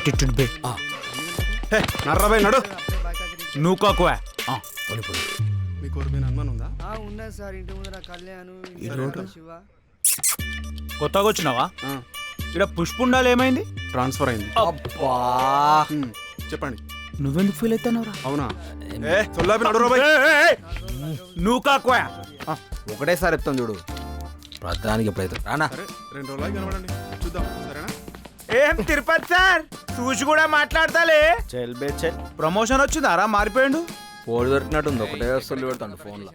Attitude బే నర్రబాయ్ నడు. నువ్వు కాకువా మీకు ఎవరి మీద అనుమానం ఉందా? ఉన్నది సార్. ఇంటి ముందర కళ్యాణ్ శివ. కొత్తగా వచ్చినావా? ఇక్కడ పుష్పుండాలు ఏమైంది? ట్రాన్స్ఫర్ అయింది. అబ్బా చెప్పండి. నువ్వెందుకు ఫీల్ అవుతున్నావురా? అవునా? సొల్లాపి నడు రాబాయ్. నువ్వు కాకువా ఒకటేసారి చెప్తాం చూడు. ప్రధానికి ఎప్పుడైతే రానా సరే 2 రోజులు కనబడండి, చూద్దాం. సరేనా? ఏం తిరుపతి సార్ చూసి కూడా మాట్లాడతాలే. చెల్ బే చెల్. ప్రమోషన్ వచ్చిందారా? మారిపోయిండు. పోడు దొరికినట్టుంది. ఒకటే వస్తువులు పెడతాడు ఫోన్లో.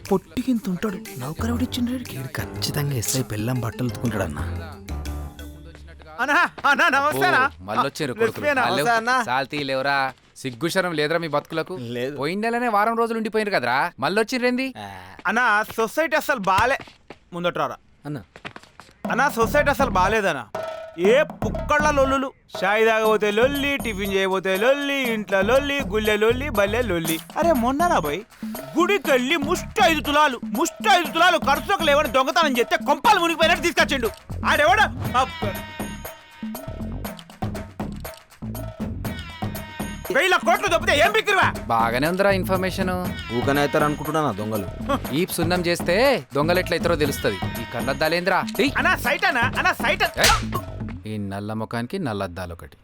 పొట్టికింత ఉంటాడు. నౌకరవుడిచ్చిండ్రేడికి ఖచ్చితంగా ఎస్ఐ పెళ్ళం బట్టలు ఉతుకుంటాడు అన్న. అన్నా అన్నా నమస్తేనా? మళ్ళొచ్చారు లక్ష్మీనా? లేవరా సిగ్గుశరం లేదురా మీ బతుకులకు. లేదు. పోయిన నెలనే వారం రోజులు ఉండిపోయినారు కదరా, మళ్ళొచ్చిర్రేంది? అన్నా సొసైటీ అసలు బాలే. ముందట్రారా అన్న అన్నా, సొసైటీ అసలు బాలేదన్నా. ఏ పుక్కళ్ళ లొల్లులు. షాయి తాగబోతే లొల్లి, టిఫిన్ చేయబోతే లొల్లి, ఇంట్లో లొల్లి, గుళ్ళె లొల్లి, బల్లె లొల్లి. అరే మొన్ననా పోయి గుడికెళ్ళి ముష్టి 5 తులాలు ఖర్చుకు లేవని దొంగతనం చేస్తే కొంపాలు మునిగిపోయినట్టు తీసుకొచ్చిండు ఆడెవడు. 1000 కోట్లు దొబ్బితే ఏం బిక్కిరివా? బాగానే ఉందిరా ఇన్ఫర్మేషన్. ఊకనే అవుతారు అనుకుంటున్నా దొంగలు. ఈ సున్నం చేస్తే దొంగలు ఎట్లయితారో తెలుస్తుంది. ఈ కళ్ళద్దాలేంద్రా? అన్నా సైట్ అన్నా, అన్నా సైట్. ఈ నల్ల ముఖానికి నల్లద్దాలు ఒకటి.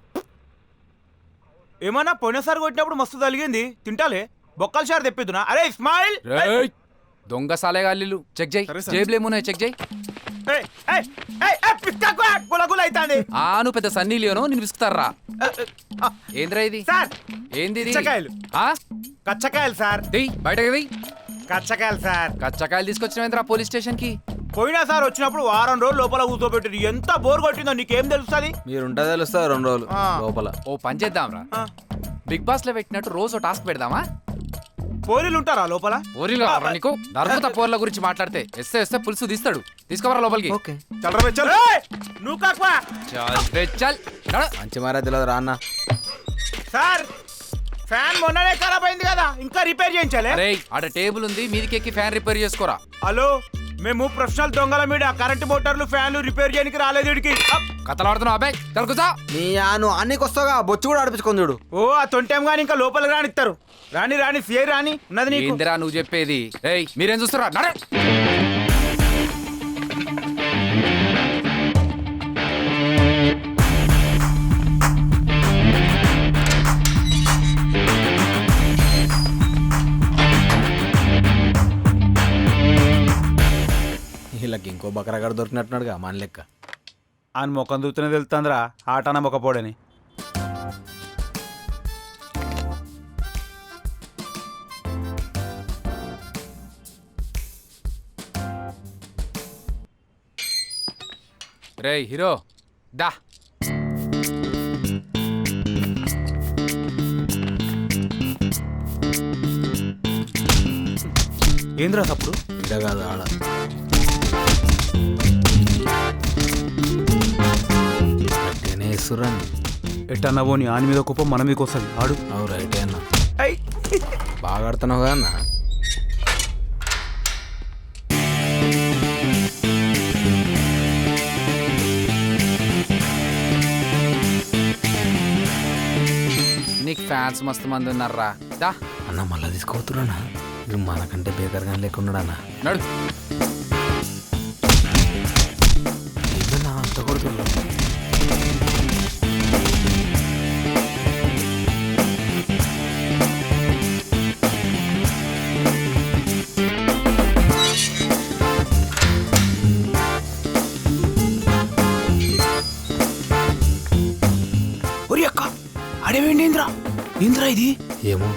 ఏమన్నా పోయినసారి కొట్టినప్పుడు మస్తు తలిగింది. తింటాలే బొక్కల షార్ తెప్పిద్దునా? అరే ఇస్మాయిల్, రేయ్! దొంగ సాలేగాళ్ళు చెక్ చేయి. సరే, సరే. జేబులేమున్నాయి చెక్ చేయి. గులగుల అవుతాంది. నువ్వు పెద్ద సన్నీ లియోను, నేను విసుకుతారా? ఏంద్రా ఇది? సార్ ఏంది ఇది? కచ్చకాయలు. కచ్చకాయలు సార్. బయటకి దియ్. కచ్చకాయలు సార్. కచ్చకాయలు తీసుకొచ్చినవేంద్రా పోలీస్ స్టేషన్ కి? పోయినా సార్ వచ్చినప్పుడు వారం రోజులు లోపల కూర్చోబెట్టింది. ఎంత బోర్ కొట్టిందో నీకేం తెలుస్తుంది? మీరుంటే తెలుస్తా 2 రోజులు లోపల. ఓ పని చేద్దాంరా, బిగ్ బాస్ లో పెట్టినట్టు రోజు టాస్క్ పెడదామా? పోలీలు ఉంటారా లోపల? పోరీలు కావాలా నీకు? నర్మత పోర్ల గురించి మాట్లాడితే ఎస్తే పులుసు తీస్తాడు. తీసుకోవరా లోపలికి. ఓకే చల్లరా చల్. నువ్వు కాకువా చల్ నడు. మంచి మారా తెలియదు రా అన్న. సార్. ఫ్యాన్ మొన్ననే ఖరాబ్ అయింది కదా, ఇంకా రిపేర్ చేయించాలి. అరే ఆడ టేబుల్ ఉంది, మీదికెక్కి ఫ్యాన్ రిపేర్ చేసుకోరా. హలో, మేము ప్రొఫెషనల్ దొంగల మీద కరెంట్ మోటార్లు ఫ్యాన్లు రిపేర్ చేయడానికి రాలేదు వీడికి. కథలు ఆడుతున్నావు అబ్బాయి, తలుకుతా. నీ నువ్వు అన్నికి వస్తావుగా, బొచ్చు కూడా ఆడిపించుకొని చూడు. ఓ ఆ తొంటేం గాని ఇంకా లోపలికి రానిస్తారు. రాని సిఐ రాని ఉన్నది నీకు. ఏందిరా నువ్వు చెప్పేది? ఏయ్ మీరేం చూస్తారా? నడు. వీళ్ళకి ఇంకో బకరగాడు దొరికినట్టున్నాడుగా మన లెక్క. అని ముఖం చూస్తూనే తెలుస్తుందిరా ఆటన మొక్కపోడని. రేయ్ హీరో దా. ఏంద్రా తప్పుడు? ఇడ కాదు ఆడ. అట్టేనే వేస్తుర్రాన్ని. ఎట్టన్నా పోని ఆని మీద కుప్పం మన మీదకి వస్తుంది. ఆడు అవు రైటే అన్న. బాగా ఆడుతున్నావు కదా అన్న. నీకు ఫ్యాన్స్ మస్తు మంది ఉన్నారా. దా అన్న మళ్ళా తీసుకోవతున్నా. మీరు మనకంటే బేకర్గా లేకున్నాడన్న. నడు. ఏదన్నా అంత కొడుతున్నా. ఒరి అక్క అడేవేంటి ఇంద్రా ఇది? ఏమో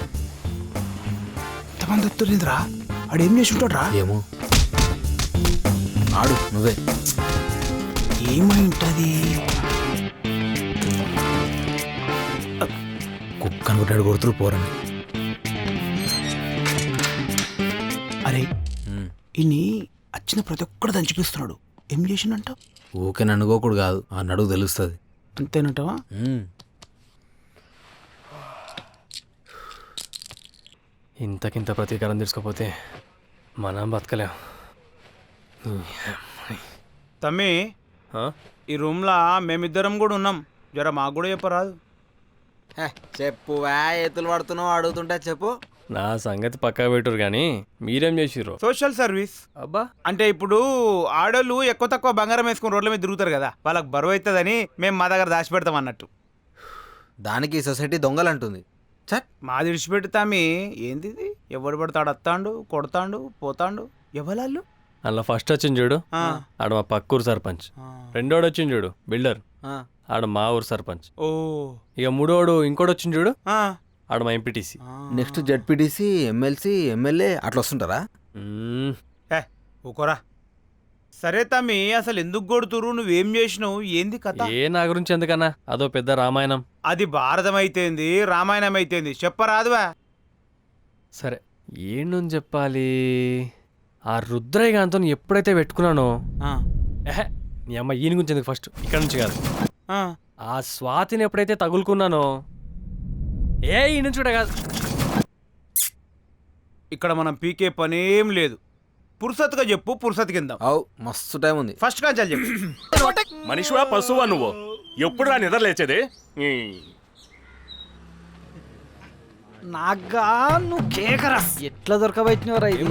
ఎంతమంది వస్తారు ఇంద్రా? ఆడేం చేసి ఉంటాడు రా? ఏమో ఆడు నువ్వే. ఏమై ఉంటది? కుక్కను కొట్టాడు కొడుతురు పోరని. అరే ఇన్ని వచ్చిన ప్రతి ఒక్కడు దంచిపిస్తున్నాడు. ఏం చేసిండంట? ఊకే నన్నుకోకుడు కాదు, ఆ నడుగు తెలుస్తుంది. అంతేనంటవా? ఇంతకింత ప్రతీకారం తీసుకోపోతే మనం బతకలేం. తమ్మి ఆ? ఈ రూమ్లో మేమిద్దరం కూడా ఉన్నాం, జర మాకు కూడా చెప్పరాదు. చెప్పు ఎత్తులు పడుతున్నావు అడుగుతుంటే చెప్పు. నా సంగతి పక్కా పెట్టురు కానీ మీరేం చేసిర్రు? సోషల్ సర్వీస్ అబ్బా అంటే ఇప్పుడు ఆడోళ్ళు ఎక్కువ తక్కువ బంగారం వేసుకుని రోడ్ల మీద తిరుగుతారు కదా, వాళ్ళకి బరువు అవుతుందని మేము మా దగ్గర దాచిపెడతాం అన్నట్టు. దానికి ఈ సొసైటీ దొంగలంటుంది. చట్ మాది విడిచిపెడతామి. ఏంది ఇది? ఎవడు పడతాడు, వస్తాడు, కొడతాడు, పోతాడు, ఎవరాళ్ళు? అందులో ఫస్ట్ వచ్చింది చూడు, ఆడ మా పక్క ఊరు సర్పంచ్. రెండోడు వచ్చింది చూడు బిల్డర్, ఆడ మా ఊరు సర్పంచ్. ఓ ఇక మూడోడు ఇంకోటి వచ్చింది చూడు, ఆ. ఆడ మా MPTC. Next ZPTC, MLC, MLA అట్లా వస్తుంటారా? ఊకోరా. సరే తమ్మి, అసలు ఎందుకు కొడుతురు, నువ్వేం చేసినావు, ఏంది కథ? ఏ నా గురించి ఎందుకన్నా, అదో పెద్ద రామాయణం. అది భారతం అయితేంది, రామాయణం అయితేంది, చెప్పరాదువా? సరే ఏంటని చెప్పాలి. ఆ రుద్రయ్యగాంతో ఎప్పుడైతే పెట్టుకున్నానో, ఏహే నీ అమ్మ ఈయన గురించి ఎందుకు, ఫస్ట్ ఇక్కడ నుంచి కాదు, ఆ స్వాతిని ఎప్పుడైతే తగులుకున్నానో, ఈ నుంచి కూడా కాదు, ఇక్కడ మనం పీకే పనేం లేదు. పురుసత్తుగా చెప్పు, పురుసత్ కింద అవు మస్తు టైం ఉంది. ఫస్ట్ కాంచాలి చెప్పు. మనిషివా పశువా నువ్వు? ఎప్పుడు రా నిద్ర లేచేది? నాగా నువ్వు కేకరా ఎట్లా దొరకబెట్టినవరా ఇది?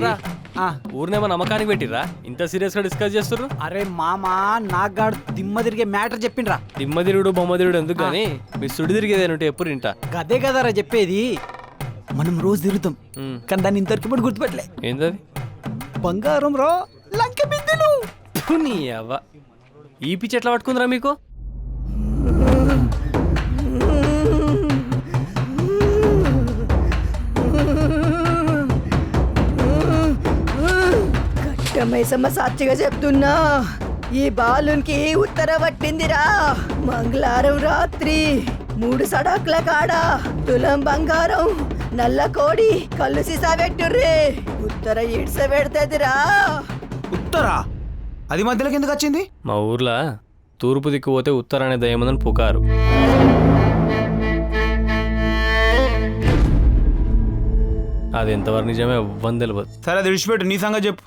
ఊరినేమో నమ్మకానికి పెట్టిర్రా, ఇంత సీరియస్ గా డిస్కస్ చేస్తుర్రు? అరే మామా, నాగాడు దిమ్మ తిరిగే మ్యాటర్ చెప్పిండ్రా. దిమ్మదిరుడు బొమ్మదిరుడు ఎందుకు కానీ మీ సుడి తిరిగేదేనంటే ఎప్పుడు ఇంటా. గదే కదరా చెప్పేది. మనం రోజు తిరుగుతాం కానీ దాన్ని ఇంతవరకు ఇప్పుడు గుర్తుపెట్టలే. ఏంటది? బంగారం రో లంక బిందెలు. ఫు, నీ అవ్వ ఈ పిచ్చి ఎట్లా పట్టుకుందిరా మీకు? మైసమ్మ సాక్షిగా చెప్తున్నా, ఈ బాలునికి ఉత్తర పట్టిందిరా. మంగళవారం రాత్రి 3 సడాకుల కాడ తులం బంగారం, నల్ల కోడి, కళ్ళు సీసా పెట్టుర్రే. ఉత్తర ఇడ్స పెడతదిరా. ఉత్తరా? అది మధ్యలోకి ఎందుకు వచ్చింది? మా ఊర్లో తూర్పు దిక్కు పోతే ఉత్తర అనే దయ్యమందని పుకారు. అది ఎంతవరకు నిజమే ఇవ్వని తెలియదు. సరే అది విడిచిపెట్టు, నీ సంగతి చెప్పు.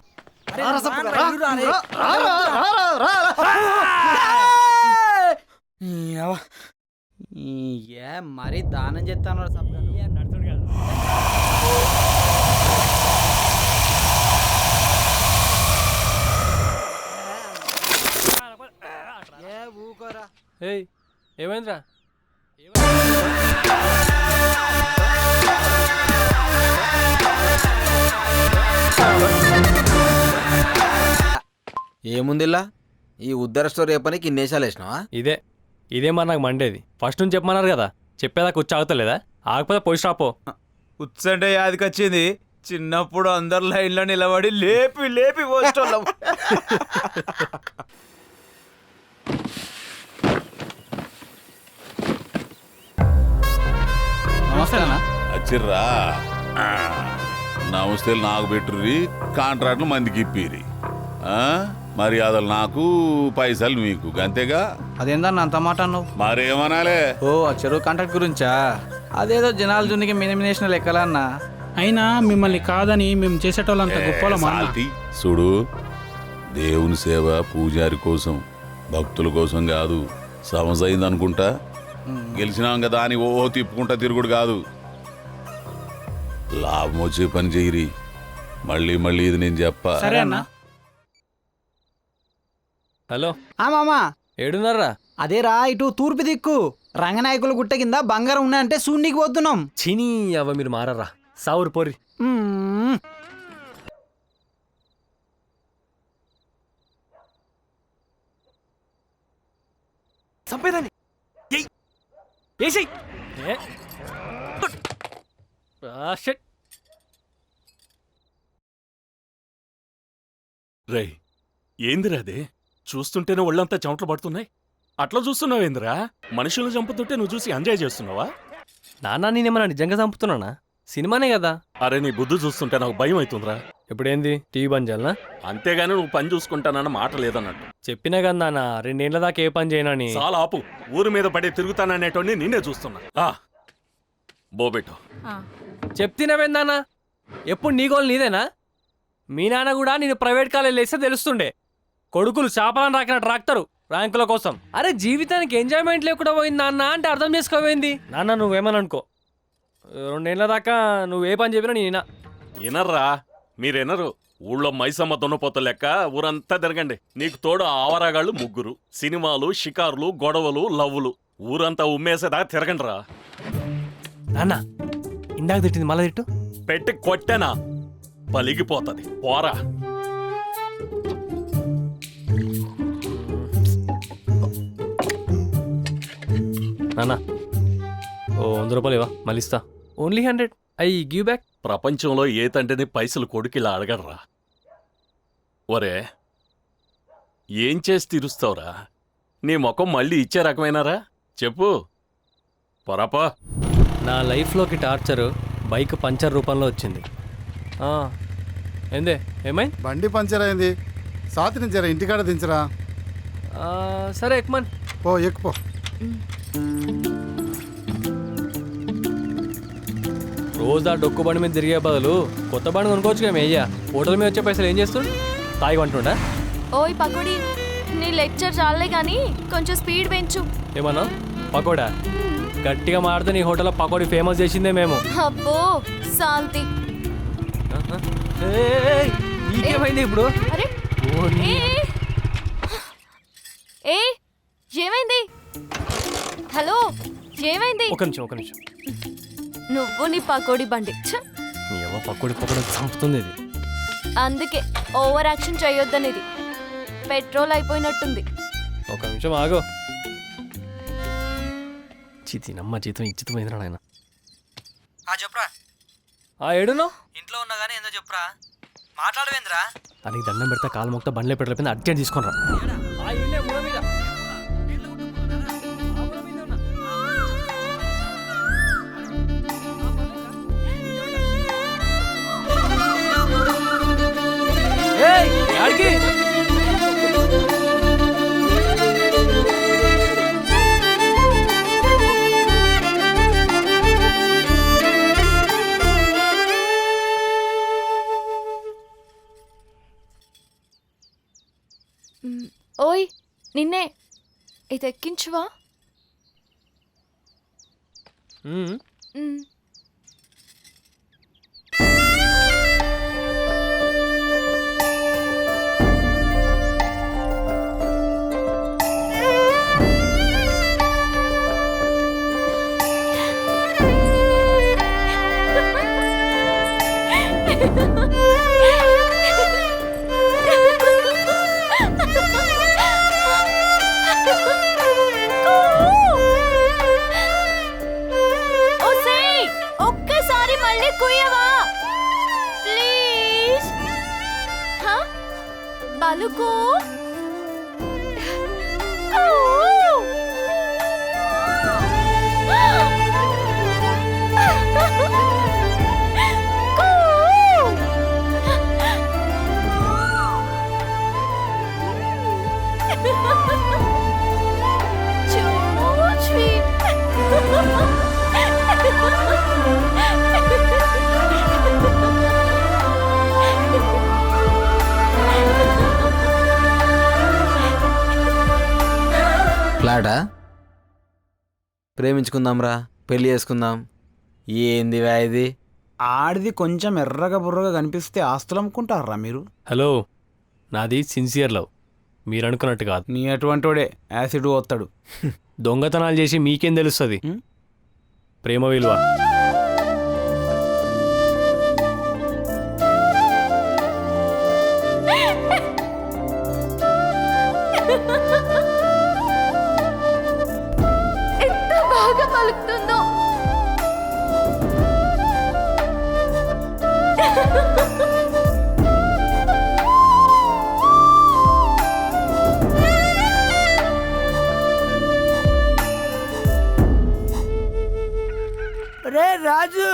మరి దానం చేస్తాను. ఏయ్ ఏమైందిరా? ఏముందిలా ఈ ఉద్దర స్టోరీ చెప్పనికి ఇన్నేసాలు వేసినావా? ఇదే మరి నాకు మండేది. ఫస్ట్ నుంచి చెప్పమన్నారు కదా, చెప్పేదాకా వచ్చి ఆగుతలేదా? ఆగకపోతే పోయి స్టాపో. ఉత్సంటే యాదికి వచ్చింది. చిన్నప్పుడు అందరు లైన్లో నిలబడి లేపి లేపి పోస్టోళ్ళం. అచ్చిర్రా నమస్తే. నాకు పెట్టుర్రి, కాంట్రాక్ట్లు మందికి ఇప్పిరి, మర్యాదలు నాకు, పైసలు మీకు, అంతేగా? అదేందన్న అంత మాట అన్నావు? మరేమనాలే? ఓ ఆ చెరువు కాంట్రాక్ట్ గురించా? అదేదో జనాల జున్నికి మినిమినేషన్ లెక్కలన్నా. అయినా మిమ్మల్ని కాదని మేము చేసేటోళ్ళంత గొప్పల సాల్తీ చూడు, దేవుని సేవ పూజారి కోసం, భక్తుల కోసం కాదు. సమస్య అయింది అనుకుంటా, గెలిచినాం కదా అని ఓ తిప్పుకుంటా తిరుగుడు కాదు. లాభం వచ్చే పని చెయ్యి. మళ్ళీ మళ్ళీ ఇది నేను చెప్పా. సరే అన్న. హలో మామా ఏడున్నారా? అదేరా ఇటు తూర్పు దిక్కు రంగనాయకుల గుట్ట కింద బంగారం ఉన్నాయంటే సూండికి పోతున్నాం. చినీ అవ్వ మీరు మారరా, సావురు పోరి. చంపేదాన్ని రై ఏందిరా అదే? చూస్తుంటేనే ఒళ్ళంతా చెమటలు పడుతున్నాయి. అట్లా చూస్తున్నావేందిరా? మనుషులను చంపుతుంటే నువ్వు చూసి ఎంజాయ్ చేస్తున్నావా? నాన్న నేనేమన్నా నిజంగా చంపుతున్నానా? సినిమానే కదా. అరే నీ బుద్ధి చూస్తుంటే నాకు భయం అవుతుందిరా. ఇప్పుడేంది టీవీ బంద్ చేయాలనా? అంతేగాని నువ్వు పని చూసుకుంటానన్న మాట లేదన్నట్టు. చెప్పినా కదా నాన్న, 2 ఏళ్ల దాకా ఏ పని చేయనని. చాలా ఆపు. ఊరి మీద పడి తిరుగుతాననేటోని నిన్నే చూస్తున్నా. బోబెట్టు చెప్తినవేందానా? ఎప్పుడు నీ గోల్ నీదేనా? మీ నాన్న కూడా నేను ప్రైవేట్ కాలేజ్ వేస్తే తెలుస్తుండే. కొడుకులు చేపలను రాకినట్టు రాక్తారు. ర్యాంకుల కోసం. అరే జీవితానికి ఎంజాయ్మెంట్ లేకుండా పోయింది నాన్న అంటే అర్థం చేసుకోపోయింది. నాన్న నువ్వేమని అనుకో, 2 ఏళ్ళ దాకా నువ్వు ఏ పని చెప్పినా నేనా. వినర్రా మీరెనరు. ఊళ్ళో మైసమ్మ దున్నపోత లెక్క ఊరంతా తిరగండి. నీకు తోడు ఆవరాగాళ్ళు 3, సినిమాలు, షికారులు, గొడవలు, లవ్వులు, ఊరంతా ఉమ్మేసేదాకా తిరగండి రా. నాన్న ఇందాక తిట్టింది మళ్ళీ తిట్టు. పెట్టి కొట్టేనా పలిగిపోతుంది పోరా. నాన్న ఓ 100 రూపాయలు ఇవా మళ్ళీ ఇస్తా. ఓన్లీ 100. I give back. ప్రపంచంలో ఏ తండ్రిని పైసలు కొడుకు ఇలా అడగడరా. ఒరే ఏం చేసి తీరుస్తావురా? నీ ముఖం మళ్ళీ ఇచ్చే రకమైనారా చెప్పు. పొరపా నా లైఫ్లోకి టార్చర్ బైక్ పంచర్ రూపంలో వచ్చింది. ఏందే ఏమైంది? బండి పంచర్ అయింది. సాతిని జర ఇంటికాడ దించరా. సరే ఎక్మన్ పో ఎక్కుపో. రోజు ఆ డొక్కు బండి మీద తిరిగే బదులు కొత్త బండి కొనుక్కోవచ్చు మేము అయ్యా. హోటల్ మీద వచ్చే పైసలు ఏం చేస్తుండు? తాగి అంటుండా? ఓయ్ పకోడీ, నీ లెక్చర్ చాలే కానీ కొంచెం స్పీడ్ పెంచు. ఏమన్నా పకోడా? గట్టిగా మాడితే నీ హోటల్లో పకోడీ ఫేమస్ చేసిందే మేము. అబ్బో శాంతి. నీకేమైంది ఇప్పుడు? అరే ఏ ఏమైంది? హలో ఏమైంది? ఒక నిమిషం. నువ్వు నీ పకోడీ బండి. నీ అవ్వ పకోడీ చంపుతుంది ఇది. అందుకే ఓవర్ యాక్షన్ చేయొద్దనేది. పెట్రోల్ అయిపోయినట్టుంది. ఒక నిమిషం ఆగో. నమ్మ జీతం ఇచ్చితమైందిరా నాయన. చెప్పురా. ఏడునో ఇంట్లో ఉన్నా కానీ ఏందో చెప్పురా. మాట్లాడవేంద్రా? దానికి దండం పెడతా కాలు మొక్త బండ్లే పెట్టలేకపోయింది. అర్జెంట్ తీసుకుని రా. ఓయ్ నిన్నే ఇది ఎక్కించువా? ఒక్కసారి మళ్ళీ కుయ్యవా ప్లీజ్. బలుకు ఫ్లాటా? ప్రేమించుకుందాంరా, పెళ్లి చేసుకుందాం. ఏంది ఇది? ఆడిది కొంచెం ఎర్రగా బుర్రగా కనిపిస్తే ఆస్తులు అమ్ముకుంటారా మీరు? హలో, నాది సిన్సియర్ లవ్, మీరు అనుకున్నట్టు కాదు. నీ అటువంటివాడే యాసిడ్ పోతాడు. దొంగతనాలు చేసి మీకేం తెలుస్తుంది ప్రేమ విలువ? ఎంత బాగా పలుకుతుందో. రే రాజు,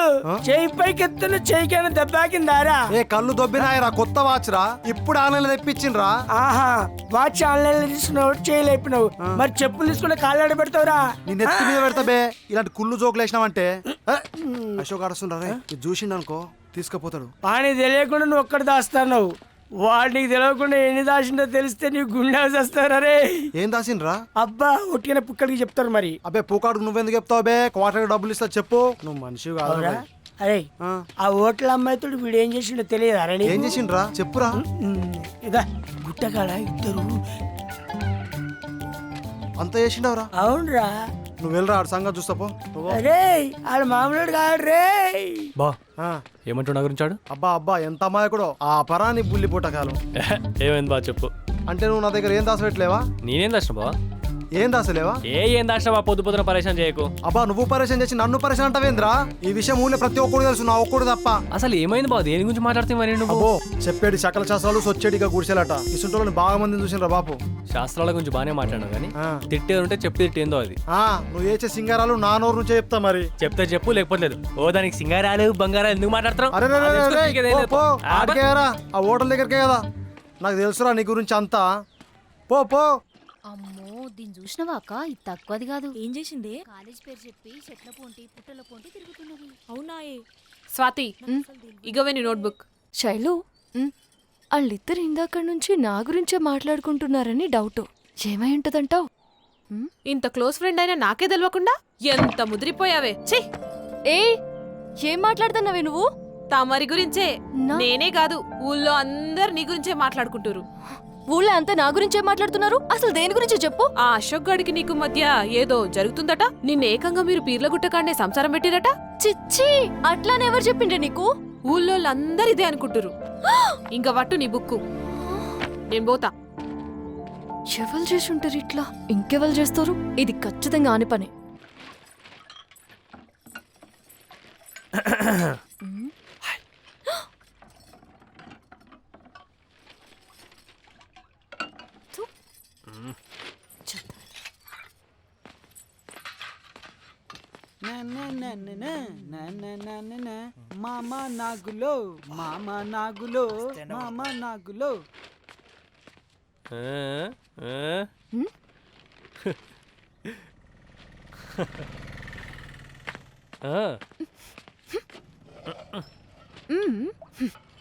చేయి పైకి ఎత్తున చేయికైనా దెబ్బాకిందారా? ఏ కళ్ళు దొబ్బినాయరా, కొత్త వాచ్ రా, ఇప్పుడు ఆన్లైన్ తెప్పించిండ్రా. ఆహా, వాచ్ ఆన్లైన్ లో తీసుకున్నావు, చేయలేపినావు, మరి చెప్పులు తీసుకుని కాళ్ళాడ పెడతావురా? నేను ఎత్తి మీద పెడతా బే. ఇలాంటి కుళ్ళు జోకులు వేసినావంటే అశోక్ అడుస్తుండ్రా. రే, ఇది చూసిండు అనుకో తీసుకుపోతాడు. పానీ తెలియకుండా నువ్వు ఒక్కడి దాస్తావు. వాడికి తెలియకుండా ఎన్ని దాచిందో తెలిస్తే నీ గుండె వస్తారా రే. ఏం దాసిండ్రా? అబ్బా ఒట్టిన పుక్కడికి చెప్తారు మరి. అబ్బే పూకాడుకు నువ్వెందుకు చెప్తావు బే? క్వార్టర్ డబ్బులు ఇస్తా చెప్పు. నువ్వు మనిషి కాదురా. అరే ఆ ఓట్ల అమ్మాయితో వీడు ఏం చేసిండో తెలియదు అరే. ఏం చేసిండ్రా చెప్పురా. ఇదా గుట్టకాడ ఇద్దరు. అంత చేసిండవరా? అవునరా. నువ్వు వెళ్ళరా ఆడ సంగతి చూస్తా పో. అరే ఆడ మామూలు కాదు రే. బా ఏమంటాడు నా గురించి? అబ్బా అబ్బా ఎంత అమాయకుడో ఆ పరాని బుల్లి పుట్టకాలు. ఏమైంది బా చెప్పు. అంటే నువ్వు నా దగ్గర ఏం దాసపెట్టలేవా? నేనేం దాచిన బా? ఏం దాసలేవా? ఏం దాచిన బా? పొద్దు పొద్దున పరేషాన్ చేయకు. అబ్బా నువ్వు పరేషాన్ చేసి నన్ను పరేషాన్ అంటావేంద్రా? ఈ విషయం ఊళ్ళో ప్రతి ఒక్కడు తెలుసు, నా ఒక్కడు తప్ప. అసలు ఏమైంది బా? దేని గురించి మాట్లాడుతావు నువ్వు? అబ్బో చెప్పేది సకల శాస్త్రాలు సొచ్చేడిగా గుడిసెలట. ఇసుంటోళ్ళని బాగా మందిని చూసినరా బాపు. శాస్త్రాల గురించి బాగానే మాట్లాడినావు కానీ తిట్టేది ఉంటే చెప్పి తిట్టేందో అది. నువ్వు ఏచే సింగారాలు నా నోరు నుంచే చెప్తా మరి. చెప్తే చెప్పు లేకపోతే లేదు. ఓ దానికి సింగారాలు బంగారాలు ఎందుకు మాట్లాడుతున్నావు? అరే పో ఆడికేరా ఆ హోటల్ దగ్గరకే కదా. నాకు తెలుసురా నీ గురించి అంతా. పో పో. అమ్మో దీన్ని చూసినవా అక్క? ఇది తక్కువది కాదు. ఏం చేసింది? కాలేజ్ పేరు చెప్పి చెట్ల పోంటి పుట్టల పోంటి తిరుగుతున్నది. అవునా? స్వాతి ఇగోవే నీ నోట్బుక్. శైలు వాళ్ళిద్దరు ఇందాక నుంచి నా గురించే మాట్లాడుకుంటున్నారని డౌట్. ఏమై ఉంటదంటావు? ఇంత క్లోజ్ ఫ్రెండ్ అయినా నాకే తెలియకుండా ఎంత ముదిరిపోయావే. ఛీ! ఏం మాట్లాడుతున్నావే నువ్వు? తమరి గురించే. నేనే కాదు ఊళ్ళో అందరు నీ గురించే మాట్లాడుకుంటారు. ఊళ్ళో అంతా నా గురించే మాట్లాడుతున్నారు. అసలు దేని గురించి చెప్పు. ఆ అశోక్ గడికి నీకు మధ్య ఏదో జరుగుతుందట. నిన్న ఏకంగా మీరు పీర్లగుట్టకాడనే సంసారం పెట్టిరట. చిచ్చి అట్లానే ఎవరు చెప్పిండ్రే నీకు? ఊళ్ళో అందరు ఇదే అనుకుంటారు. ఇంక వట్టు నీ బుక్కు, నేను పోతా. ఎవరు చేసి ఉంటారు ఇట్లా? ఇంకెవరు చేస్తారు? ఇది ఖచ్చితంగా ఆని పనే. మామ నాగులో మామ నాగులో మామ నాగులో.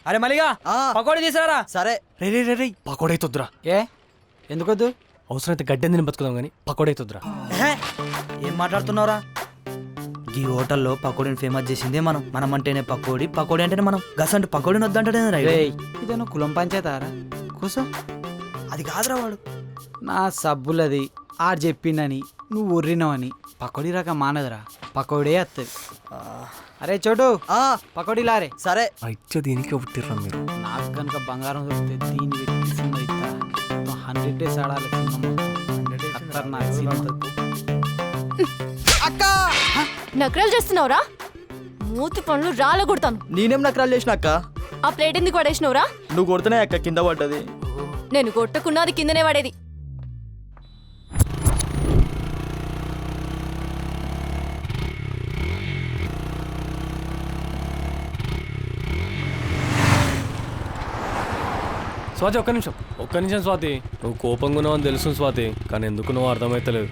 అరే మలిగా పకోడీ తీసుకురా. సరే. రే పకోడీ అవుతుందిరా. ఏ ఎందుకొద్దు? అవసరం అయితే గడ్డెని తిని బతుకుదాం కానీ పకోడీ అవుతుందిరా. ఏం మాట్లాడుతున్నావురా? ఈ హోటల్లో పకోడీని ఫేమస్ చేసిందే మనం. మనం అంటేనే పకోడీ, పకోడీ అంటేనే మనం. గసంటే పకోడీని వద్దంటే ఇదేనా కులం పంచాయతారా? కూసో. అది కాదురా వాడు. నా సబ్బులది ఆడు చెప్పిందని నువ్వు ఉర్రినావని పకోడీ రకం మానదురా. పకోడీ వస్తుంది. అరే చోటు పకోడీ లారే. సరే. అయితే దీనికి పుట్టిర్రా మీరు. నాకు కనుక బంగారం దొరికితే దీన్ని పెట్టి సినిమా ఇస్తా. 100 days ఆడాలి సినిమా. అక్క నకరాలు చేస్తున్నావురా? మూతి పనులు రాళ్ళ కొడతాను. నేనేం నకరాలు చేసిన అక్క? ఆ ప్లేట్ ఎందుకు పడేసినవురా? నువ్వు కొడుతున్నా అక్క కింద పడ్డది. నేను కొట్టకున్నది కిందనే పడేది. స్వాతి ఒక్క నిమిషం స్వాతి. నువ్వు కోపంగా ఉన్నావు అని తెలుసు స్వాతి, కానీ ఎందుకు నువ్వు అర్థమైతలేదు.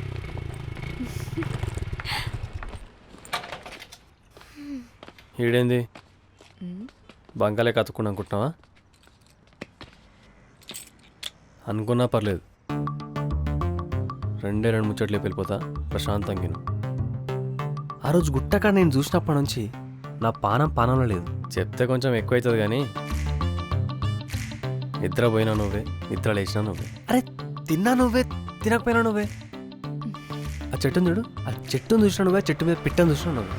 ఈడేంది బంగాలే కతుక్కుని అనుకుంటున్నావా? అనుకున్నా పర్లేదు. 2 ముచ్చట్లు వెళ్ళిపోతా ప్రశాంతంగా. ఆ రోజు గుట్టకాడ నేను చూసినప్పటి నుంచి నా పానంలో లేదు. చెప్తే కొంచెం ఎక్కువ అవుతుంది కానీ నిద్ర పోయినా నువ్వే, నిద్ర లేచినా నువ్వే. అరే తిన్నా నువ్వే, తినకపోయినా నువ్వే. ఆ చెట్టును చూడు, ఆ చెట్టును చూసినా నువ్వే, చెట్టు మీద పిట్టను చూసినా నువ్వే.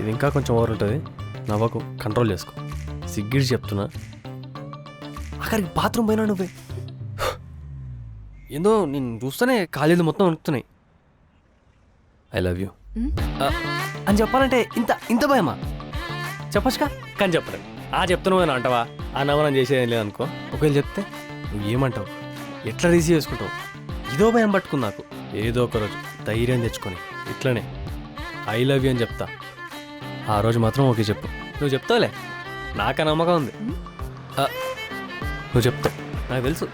ఇది ఇంకా కొంచెం ఓవర్ ఉంటుంది. నవ్వకు, కంట్రోల్ చేసుకో. సిగ్గిడి చెప్తున్నా. అక్కడికి బాత్రూమ్ పోయినా నువ్వే. ఏందో నేను చూస్తేనే కాలేజీలు మొత్తం వణుకుతున్నాయి. ఐ లవ్ యూ అని చెప్పాలంటే ఇంత భయమా? చెప్పచ్చుగా, కానీ చెప్పలేదు. చెప్తున్నావు అని అంటావా? నవ్వనం చేసేది ఏం లేదనుకో. ఒకవేళ చెప్తే నువ్వు ఏమంటావు? ఎట్లా రిసీవ్ చేసుకుంటావు? ఇదో భయం పట్టుకుంది నాకు. ఏదో ఒక రోజు ధైర్యం తెచ్చుకొని ఇట్లనే ఐ లవ్ యూ అని చెప్తా. ఆ రోజు మాత్రం ఓకే చెప్పు. నువ్వు చెప్తావులే, నాకా నమ్మకం ఉంది. నువ్వు చెప్తావు, నాకు తెలుసు.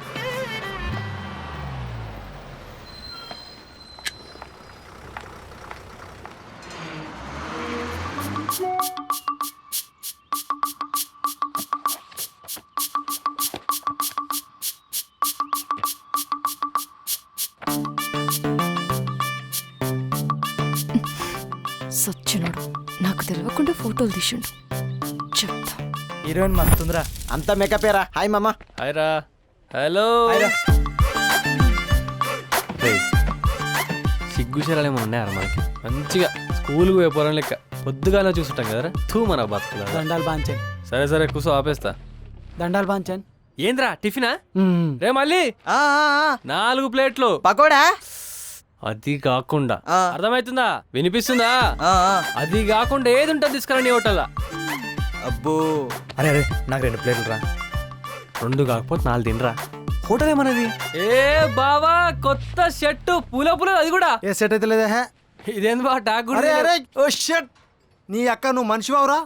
సచ్చినోడు నాకు తెలియకుండా ఫోటోలు తీసిండు చెప్తా. హీరోయిన్ మస్తుందిరా. అంత మేకపేరా. హాయ్ మామ. హాయ్ రా. హలో. సిగ్గు శరాలేమో ఉన్నాయారా మనకి? మంచిగా స్కూల్కి పోయే పోరం లెక్క పొద్దుగానే చూసుంటాం కదరా. తూ మన బతుకులా. దండాలు బాంచన్. సరే సరే కూసో ఆపేస్తా. దండాలు బాంచన్. ఏంద్రా టిఫినా? రే మళ్ళీ 4 ప్లేట్లు పకోడా. అది కాకుండా అర్థమవుతుందా? వినిపిస్తుందా? అది కాకుండా ఏది ఉంటుంది తీసుకురా నీ హోటల్లా. అబ్బో. అరే అరే నాకు 2 ప్లేట్లు రా. 2 కాకపోతే 4 తినరా. హోటల్ ఏమన్నది? ఏ బావా కొత్త షర్టు పూల పూల. అది కూడా ఏ సెట్ అయితే లేదా? ఇదేంది బావ టాక్ కూడా? అరే అరే ఓ షట్. నీ అక్క నువ్వు మనిషివావురా?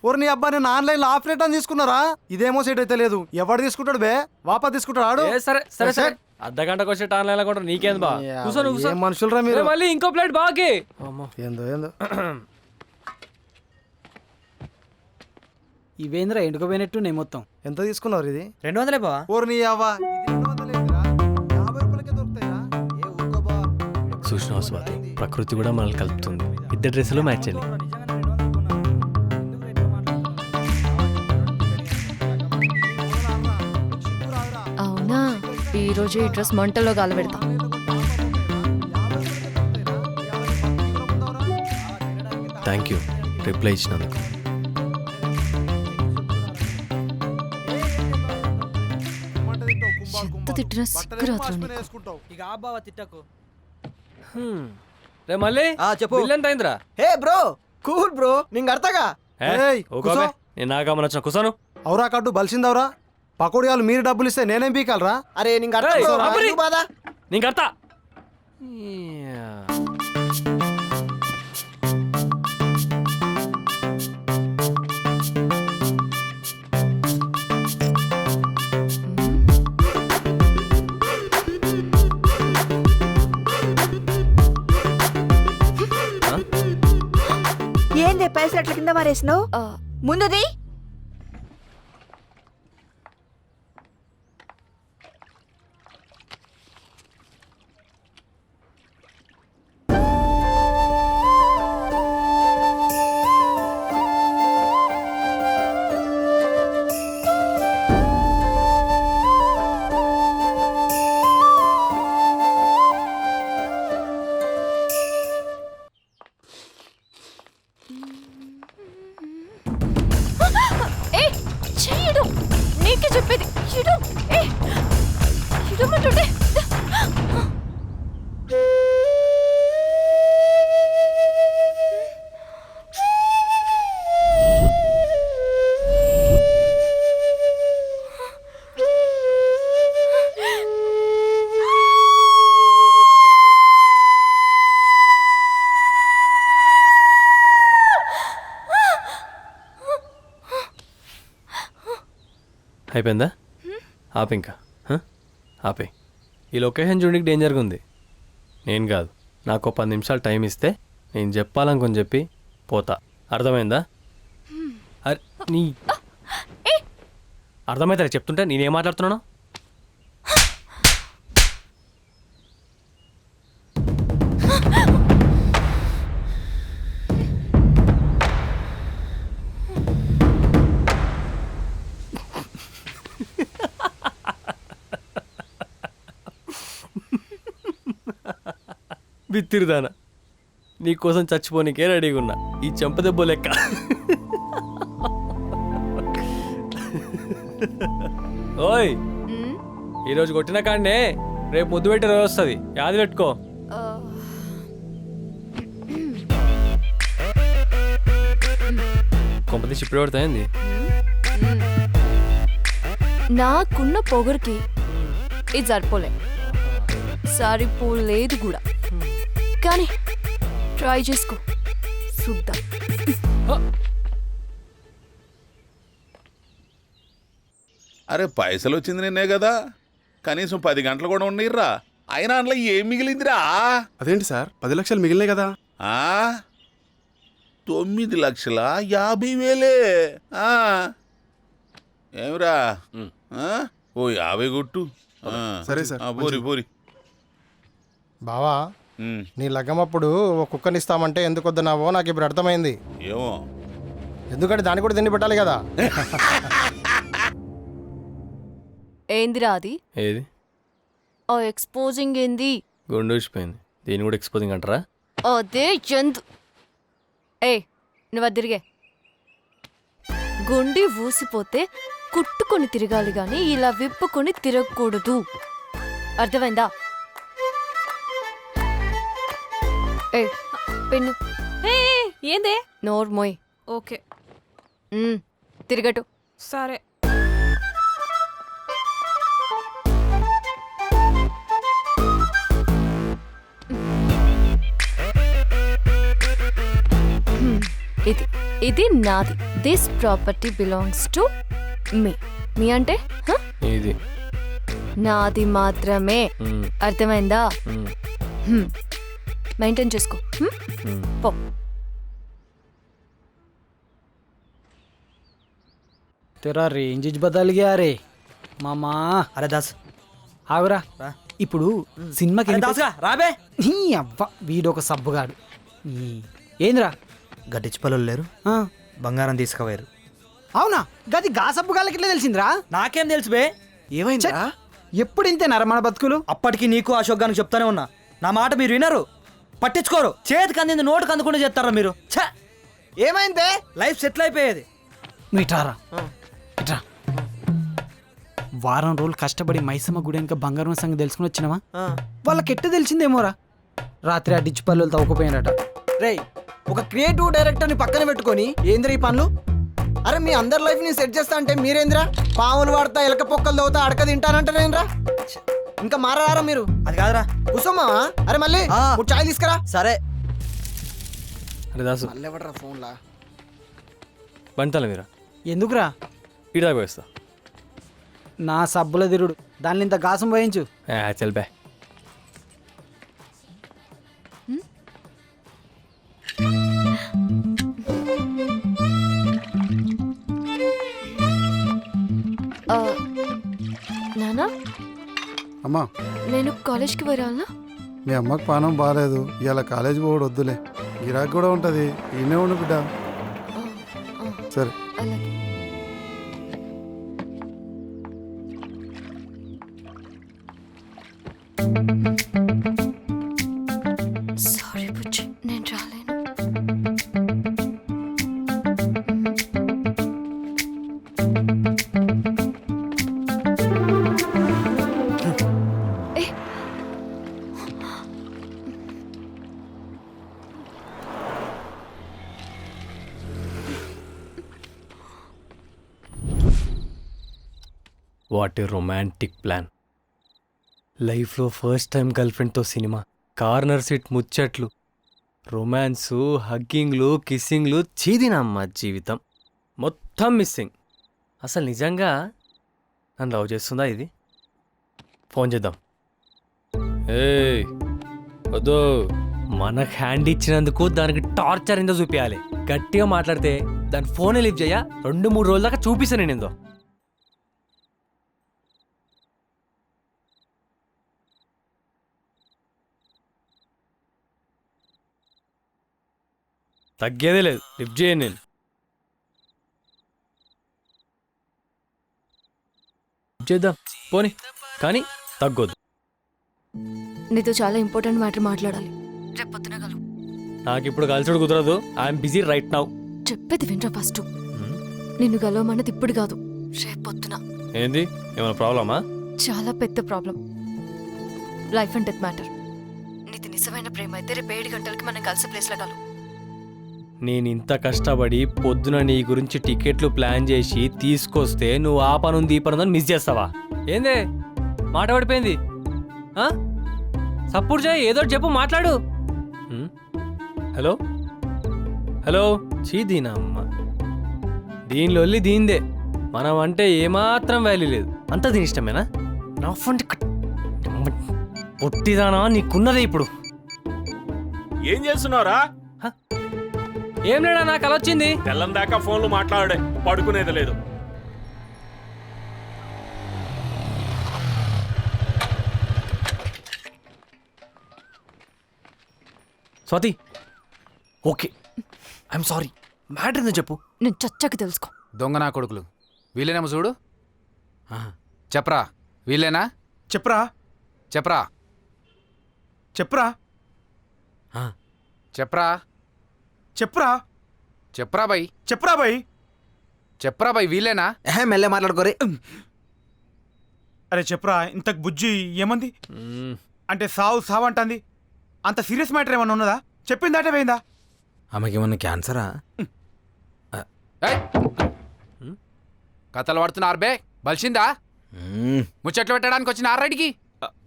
ఓరు నీ అబ్బా నేను ఆన్లైన్లో ఆఫ్ రేట్ అని తీసుకున్నారా? ఇదేమో సెట్ అయితే లేదు. ఎవడు తీసుకుంటాడు బే? వాపా తీసుకుంటాడు ఆడు. సరే సరే సరే అర్ధగంటకు వచ్చే ఆన్లైన్ కొంటారు. నీకేంది బా? కూర్చోను కూర్చో. మనుషులరా మీరు. మళ్ళీ ఇంకో ప్లేట్ బాకి. ఏందో ఏందో. ఇవేంద్రా ఎండుకోపోయినట్టు నేను మొత్తం. ఎంత తీసుకున్నారు ఇది? 200 బావా. ఓరు నీ అవ్వా ఇది 200 ఏందిరా? 50 రూపాయలకే దొరుకుతాయిరా. ఏ ఊరుకో బా. చూసినావు స్వాతి, ప్రకృతి కూడా మనల్ని కలుపుతుంది. ఇద్దరు డ్రెస్సులు మ్యాచ్ అయ్యి. అవునా, ఈరోజు ఈ డ్రెస్ మంటల్లో గాలబెడతా. థ్యాంక్ యూ రిప్లై ఇచ్చినందుకు. ఎంత తిట్టినా సిగ్గురాత్రుని. ఇక ఆ బావ తిట్టకు. రే మళ్ళీ చెప్పు. బిల్ ఎంత అయిందిరా? హే బ్రో కూల్ బ్రో నింగ అర్థగా. ఏయ్, కూసో. నేను నా గమనం వచ్చిన కూసాను. అవురా కట్టు బలిసిందవురా. పకోడియాలు మీరు డబ్బులు ఇస్తే నేనేం పీకాలరా? అరే నింగ బాధ. నీకు అర్థ. ఏంది పైసలు అట్ల కింద మారేసినావు? ముందుది చెయ్యడు, నీకే చెప్పేది. ఇడమంటుండే. అయిపోయిందా? ఆపే ఇంకా. ఆపే. ఈ లొకేషన్ చూడడానికి డేంజర్గా ఉంది. నేను కాదు, నాకు 10 నిమిషాలు టైం ఇస్తే నేను చెప్పాలనుకొని చెప్పి పోతా. అర్థమైందా? అరే నీ అర్థమవుతారా చెప్తుంటే? నేనేం మాట్లాడుతున్నాను? బిత్తిరిదానా, నీకోసం చచ్చిపోనికే రెడీగా ఉన్నా. ఈ చెంపదెబ్బ లెక్క. ఓయ్, ఈరోజు కొట్టిన కాండే రేపు ముద్దు పెట్టే రోజు వస్తుంది, యాది పెట్టుకో. కొంపతీసి ఇప్పుడు పడతాయింది. నాకున్న పొగరికి ఇది సరిపోలే, సరిపోలేదు కూడా. కానీ ట్రై చేసుకో, చూద్దాం. అరే పైసలు వచ్చింది నిన్నే కదా, కనీసం 10 గంటలు కూడా ఉండీర్రా. అయినా అందులో ఏం మిగిలిందిరా? అదేంటి సార్ 10 లక్షలు మిగిలినాయి కదా? 9,50,000 ఏమిరా? ఓ 50 కొట్టు. సరే సార్. పోరి పోరి. బావా నీ లగ్గమప్పుడు ఒక కుక్కని ఇస్తామంటే ఎందుకు వద్దన్నావో నాకు ఇప్పుడు అర్థమైంది. ఏమో ఎందుకంటే దాన్ని కూడా తిండి పెట్టాలి కదా. ఏందిరా అది? ఏది ఓ ఎక్స్పోజింగ్ ఏంది? గుండు ఊసిపోయింది, దీన్ని కూడా ఎక్స్పోజింగ్ అంటారా? అదే జంతు. ఏ నువ్వు తిరిగే. గుండి ఊసిపోతే కుట్టుకొని తిరగాలి గాని ఇలా విప్పుకొని తిరగకూడదు, అర్థమైందా? ఏ పెన్ను ఏందే? నోర్ మోయ్. ఓకే తిరగటు. సరే. ఇది ఇది నాది. This property belongs to me. మీ అంటే ఇది నాది మాత్రమే, అర్థమైందా? మెయింటైన్ చేసుకో. పో. తెరా రేంజ్ బదల్ గయా రే మామా. అరే దాస్ ఆగురా. ఇప్పుడు సినిమాకి దాస్గా రాబే. నీ అవ్వ వీడొక సబ్బుగాడు. ఏంద్రా గడ్డిచ్చిపల్లు లేరు, బంగారం తీసుకుపోయారు. అవునా? గది గా సబ్బుగాళ్ళకి ఎట్లా తెలిసిందిరా? నాకేం తెలుసు బే. ఏమైందా? ఎప్పుడు ఇంతేనారా మన బతుకులు? అప్పటికి నీకు అశోక్ గానికి చెప్తానే ఉన్నా, నా మాట మీరు వినరు, పట్టించుకోరు. చేతికి అందింది నోటుకు అందకుండా చేస్తారా మీరు? ఏమైందే? లైఫ్ సెటిల్ అయిపోయేది. నువ్వు ఇట్రారా, ఇట్రా. వారం రోజులు కష్టపడి మైసమ్మ గుడి వెనక బంగారం సంగతి తెలుసుకుని వచ్చినావా? వాళ్ళకి ఎట్ట తెలిసిందేమోరా. రాత్రి ఆ డిచ్ పల్లెలు తవ్వుకుపోయినట. రేయ్, ఒక క్రియేటివ్ డైరెక్టర్ని పక్కన పెట్టుకొని ఏంద్రా ఈ పనులు? అరే మీ అందరి లైఫ్ ని సెట్ చేస్తా అంటే మీరేంద్రా పాములు వాడతా, ఎలక పొక్కలు తవ్వుతా, అడక తింటానంటారేంద్రా? ఇంకా మారారా మీరు? అది కాదురా, కూసమ్మా. అరే మళ్ళీ చాయ్ తీసుకురా. సరే. అరే దాసు మళ్ళీ ఎవడరా ఫోన్లా? బంటాల మీరా ఎందుకురా? ఇడా పోయిస్తా. నా సబ్బుల తిరుడు దాన్ని ఇంత గాసం పోయించు. చల్ బే. నానా, అమ్మా నేను కాలేజ్కి పోయిరాలనా? మీ అమ్మకు పానం బాగాలేదు, ఇవాళ కాలేజీ పోవడం వద్దులే, గిరాకీ కూడా ఉంటుంది, ఈయనే ఉండు బిడ్డ. సరే. అలాగే. సారీ బుజ్జి, నేను రాలేను. What a romantic plan. లైఫ్లో ఫస్ట్ టైం గర్ల్ ఫ్రెండ్తో సినిమా, కార్నర్ సీట్ ముచ్చట్లు, రొమాన్సు, హగ్గింగ్లు, కిస్సింగ్లు. చీదినమ్మ జీవితం మొత్తం మిస్సింగ్. అసలు నిజంగా నన్ను లవ్ చేస్తుందా ఇది? ఫోన్ చేద్దాం. ఏయ్ వద్దు, మనకు హ్యాండ్ ఇచ్చినందుకు దానికి టార్చర్ ఏందో చూపించాలి. గట్టిగా మాట్లాడితే దాని ఫోనే లిఫ్ట్ చేయ 2-3 రోజుల దాకా చూపిస్తాను నేను ఏందో. తగ్గేదే లేదు, లిఫ్ట్ చేయను నేను. చేద్దాం పోనీ, కానీ తగ్గొద్దు. నీతో చాలా ఇంపార్టెంట్ మ్యాటర్ మాట్లాడాలి. రేపు పొద్దున కలు. నాకు ఇప్పుడు కలిసిడు కుదరదు, ఐఎమ్ బిజీ రైట్ నౌ. చెప్పేది వినరా ఫస్ట్. నిన్ను కలవమన్నది ఇప్పుడు కాదు, రేపు పొద్దున. ఏంది, ఏమైనా ప్రాబ్లమా? చాలా పెద్ద problem. Life and death matter. నీది నిజమైన ప్రేమ అయితే రేపు 7 గంటలకి మనం కలిసే ప్లేస్లో కలు. నేను ఇంత కష్టపడి పొద్దున నీ గురించి టికెట్లు ప్లాన్ చేసి తీసుకొస్తే నువ్వు ఆ పనుంది ఈ పనుందని మిస్ చేస్తావా? ఏందే మాట పడిపోయింది? సపోర్ట్ చేయి, ఏదో చెప్పు, మాట్లాడు. Hello hello. చీదీనా అమ్మ, దీనిలో దీందే. మనం అంటే ఏమాత్రం వాల్యూ లేదు, అంతా దీని ఇష్టమేనా? నా ఫండ్ పొట్టిదానా, నీకున్నదే ఇప్పుడు. ఏం చేస్తున్నావురా? ఏం లేడా, నాకు అలా వచ్చింది. తెల్లం దాకా ఫోన్లు మాట్లాడే, పడుకునేది లేదు. Swathi okay I'm sorry matter ఏందో చెప్పు. నేను చచ్చక తెలుసుకో. దొంగ నా కొడుకులు వీళ్ళేనేమో చూడు. చెప్పరా వీళ్ళేనా? చెప్పరా చెప్పరా చెప్పరా చెప్పరా చెప్పరా చెప్పరా బై చెప్పరా బై చెప్పరా బై వీళ్ళేనా? మెల్లె మాట్లాడుకోరే. అరే చెప్పరా, ఇంతకు బుజ్జి ఏమంది? అంటే సావు సావు అంటుంది. అంత సీరియస్ మ్యాటర్ ఏమన్నా ఉన్నదా? చెప్పిందాటే పోయిందా? ఆమెకి ఏమన్నా క్యాన్సరా? ఏయ్! కథలు పడుతున్నారు బే, బలిసిందా? ముచ్చట్లు పెట్టడానికి వచ్చిన ఆర్రైడ్కి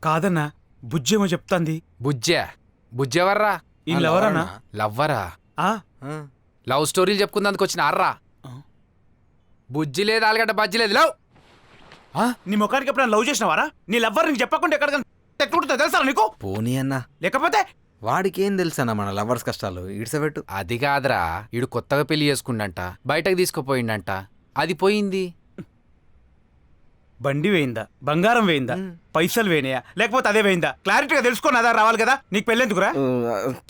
కాదన్నా, బుజ్జి ఏమో చెప్తాంది. బుజ్జే బుజ్జెవర్రా? ఈ లవరన్నా? లవ్వరా? ఆ? లవ్ స్టోరీలు చెప్పుకుందానికి వచ్చిన ఆర్రా. బుజ్జి లేదు, ఆలుగడ్డ బజ్జి లేదు. లవ్ నీ ముఖానికి ఎప్పుడైనా లవ్ చేసినవారా? నీ లవ్వర్ నీకు చెప్పకుండా ఎక్కడికైనా తెక్కుంటుందా తెలుసా నీకు? పోనీ అన్న, లేకపోతే వాడికి ఏం తెలుసా మన లవర్స్ కష్టాలు? ఇడ్సబెట్టు. అది కాదురా, ఈడు కొత్తగా పెళ్లి చేసుకుండంట, బయటకు తీసుకుపోయిండంట, అది పోయింది. బండి వేయిందా, బంగారం వేయిందా, పైసలు వేయినాయా, లేకపోతే అదే వేయిందా? క్లారిటీగా తెలుసుకొని అదా రావాలి కదా. నీకు పెళ్ళెందుకురా?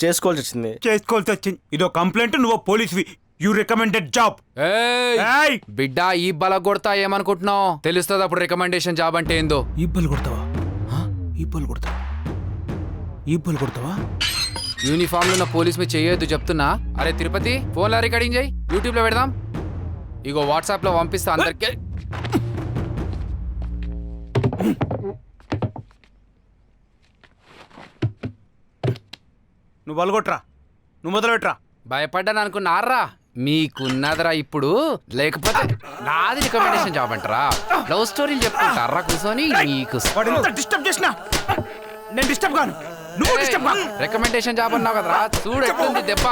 చేసుకోవాల్సి వచ్చింది. చేసుకోవాల్సి వచ్చింది. ఇదో కంప్లైంట్, నువ్వు పోలీస్వి. You recommended job. ఏయ్! బిడ్డ ఈ బల కొడతా ఏమనుకుంటున్నావు? తెలుస్తుంది అప్పుడు రికమెండేషన్ జాబ్ అంటే ఏందో. ఈబ్బలు కొడతావా? ఈబ్బలు కొడతావా? ఈబ్బలు కొడతావా? యూనిఫామ్ లో ఉన్న పోలీస్ మీద చేయొద్దు చెప్తున్నా. అరే తిరుపతి, ఫోన్ లో రికార్డింగ్ చేయి, యూట్యూబ్ లో పెడదాం. ఇగో వాట్సాప్ లో పంపిస్తా అందరికి. నువ్వు బలగొట్రా, నువ్వు మొదలుపెట్రా. భయపడ్డాను అనుకున్నారా? మీకున్నదరా ఇప్పుడు, లేకపోతే నాది రికమెండేషన్ జాబ్ అంటారా? లవ్ స్టోరీలు చెప్పుకుంటారా కూర్చొని? నీకు డిస్టర్బ్ చేసినా నేను డిస్టర్బ్ కాను, నువ్వు డిస్టర్బ్ కాను. రికమెండేషన్ జాబ్ అన్నావు కదరా, చూడు ఎట్లుంది దెబ్బ.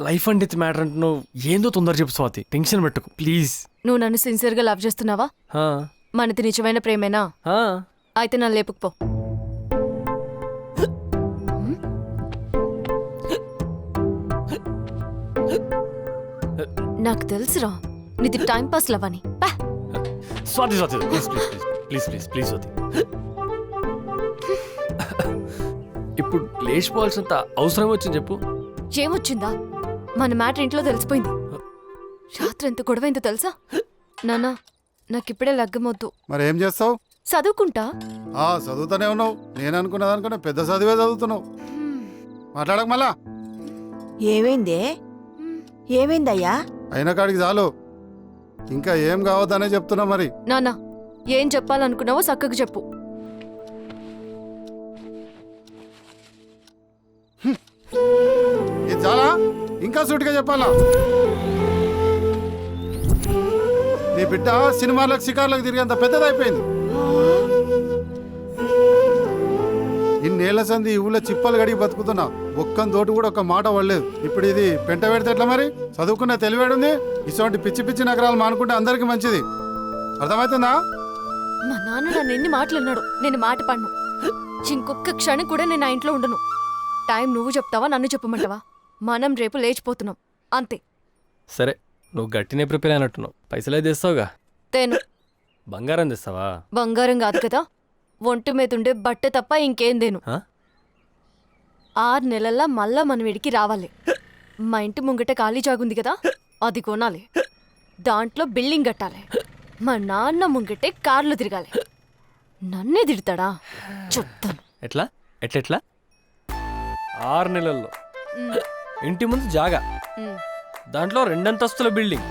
లైఫ్ అండ్ డెత్ మ్యాటర్ అంటున్నావు, ఏందో తొందర చెప్పు స్వాతి, టెన్షన్ పెట్టుకు ప్లీజ్. నువ్వు నన్ను సిన్సియర్గా లవ్ చేస్తున్నావా? మనది నిజమైన ప్రేమేనా? అయితే నన్ను లేపుకుపో. నాకు తెలుసురా నీది టైం పాస్ లవ్ అని. Swathi Swathi please please please please please Swathi. ఇప్పుడు లేచిపోవాల్సినంత అవసరం వచ్చింది చెప్పు. ఏమొచ్చిందా? మన మ్యాటర్ ఇంట్లో తెలిసిపోయింది. రాత్రి ఎంత గొడవైందో తెలుసా? నాన్నా, నాకిప్పుడే లగ్గమొద్దు. మరి ఏం చేస్తావు? చదువుకుంటా. చదువుతానే ఉన్నావు. నేను అనుకున్న దానికన్నా పెద్ద చదివే చదువుతున్నావు. మాట్లాడక మళ్ళా. ఏమైందే? ఏమైందయ్యా? అయిన కాడికి చాలు, ఇంకా ఏం కావద్దనే చెప్తున్నా. మరి నాన్నా, ఏం చెప్పాలనుకున్నావో చక్కగా చెప్పు. ఇది చాలా, ఇంకా సూటిగా చెప్పాలా? నీ బిడ్డ సినిమాలకు షికార్లకు తిరిగేంత పెద్దదైపోయింది. ఇన్నేళ్ల సంది ఈ ఊళ్ళో చిప్పలు గడిగి బతుకుతున్నా, ఒక్కని తోటి కూడా ఒక మాట పడలేదు. ఇప్పుడు ఇది పెంట పెడితే ఎట్లా? మరి చదువుకున్న తెలివేడుంది. ఇటువంటి పిచ్చి పిచ్చి నగరాలు మానుకుంటే అందరికి మంచిది. అర్థమవుతుందా? మా నాన్న నన్ను ఎన్ని మాటలన్నాడు, నేను మాట పడ్ను. ఇంకొక్క క్షణం కూడా నేను ఆ ఇంట్లో ఉండను. టైం నువ్వు చెప్తావా, నన్ను చెప్పమంటావా? మనం రేపు లేచిపోతున్నాం, అంతే. సరే, నువ్వు గట్టినే ప్రిపేర్ అయినట్టున్నావు. పైసలే తెస్తావుగా? తేను. బంగారం తెస్తావా? బంగారం కాదు కదా, ఒంటి మీద ఉండే బట్ట తప్ప ఇంకేం దేను. 6 నెలల్లో మళ్ళా మన వీడికి రావాలి. మా ఇంటి ముంగట ఖాళీ జాగుంది కదా, అది కొనాలి. దాంట్లో బిల్డింగ్ కట్టాలి. మా నాన్న ముంగటే కార్లు తిరగాలి. నన్నే తిడతాడా? చెప్తాను. ఎట్లా ఎట్లెట్లా? 6 నెలల్లో ఇంటి ముందు జాగా, దాంట్లో 2 అంతస్తుల బిల్డింగ్,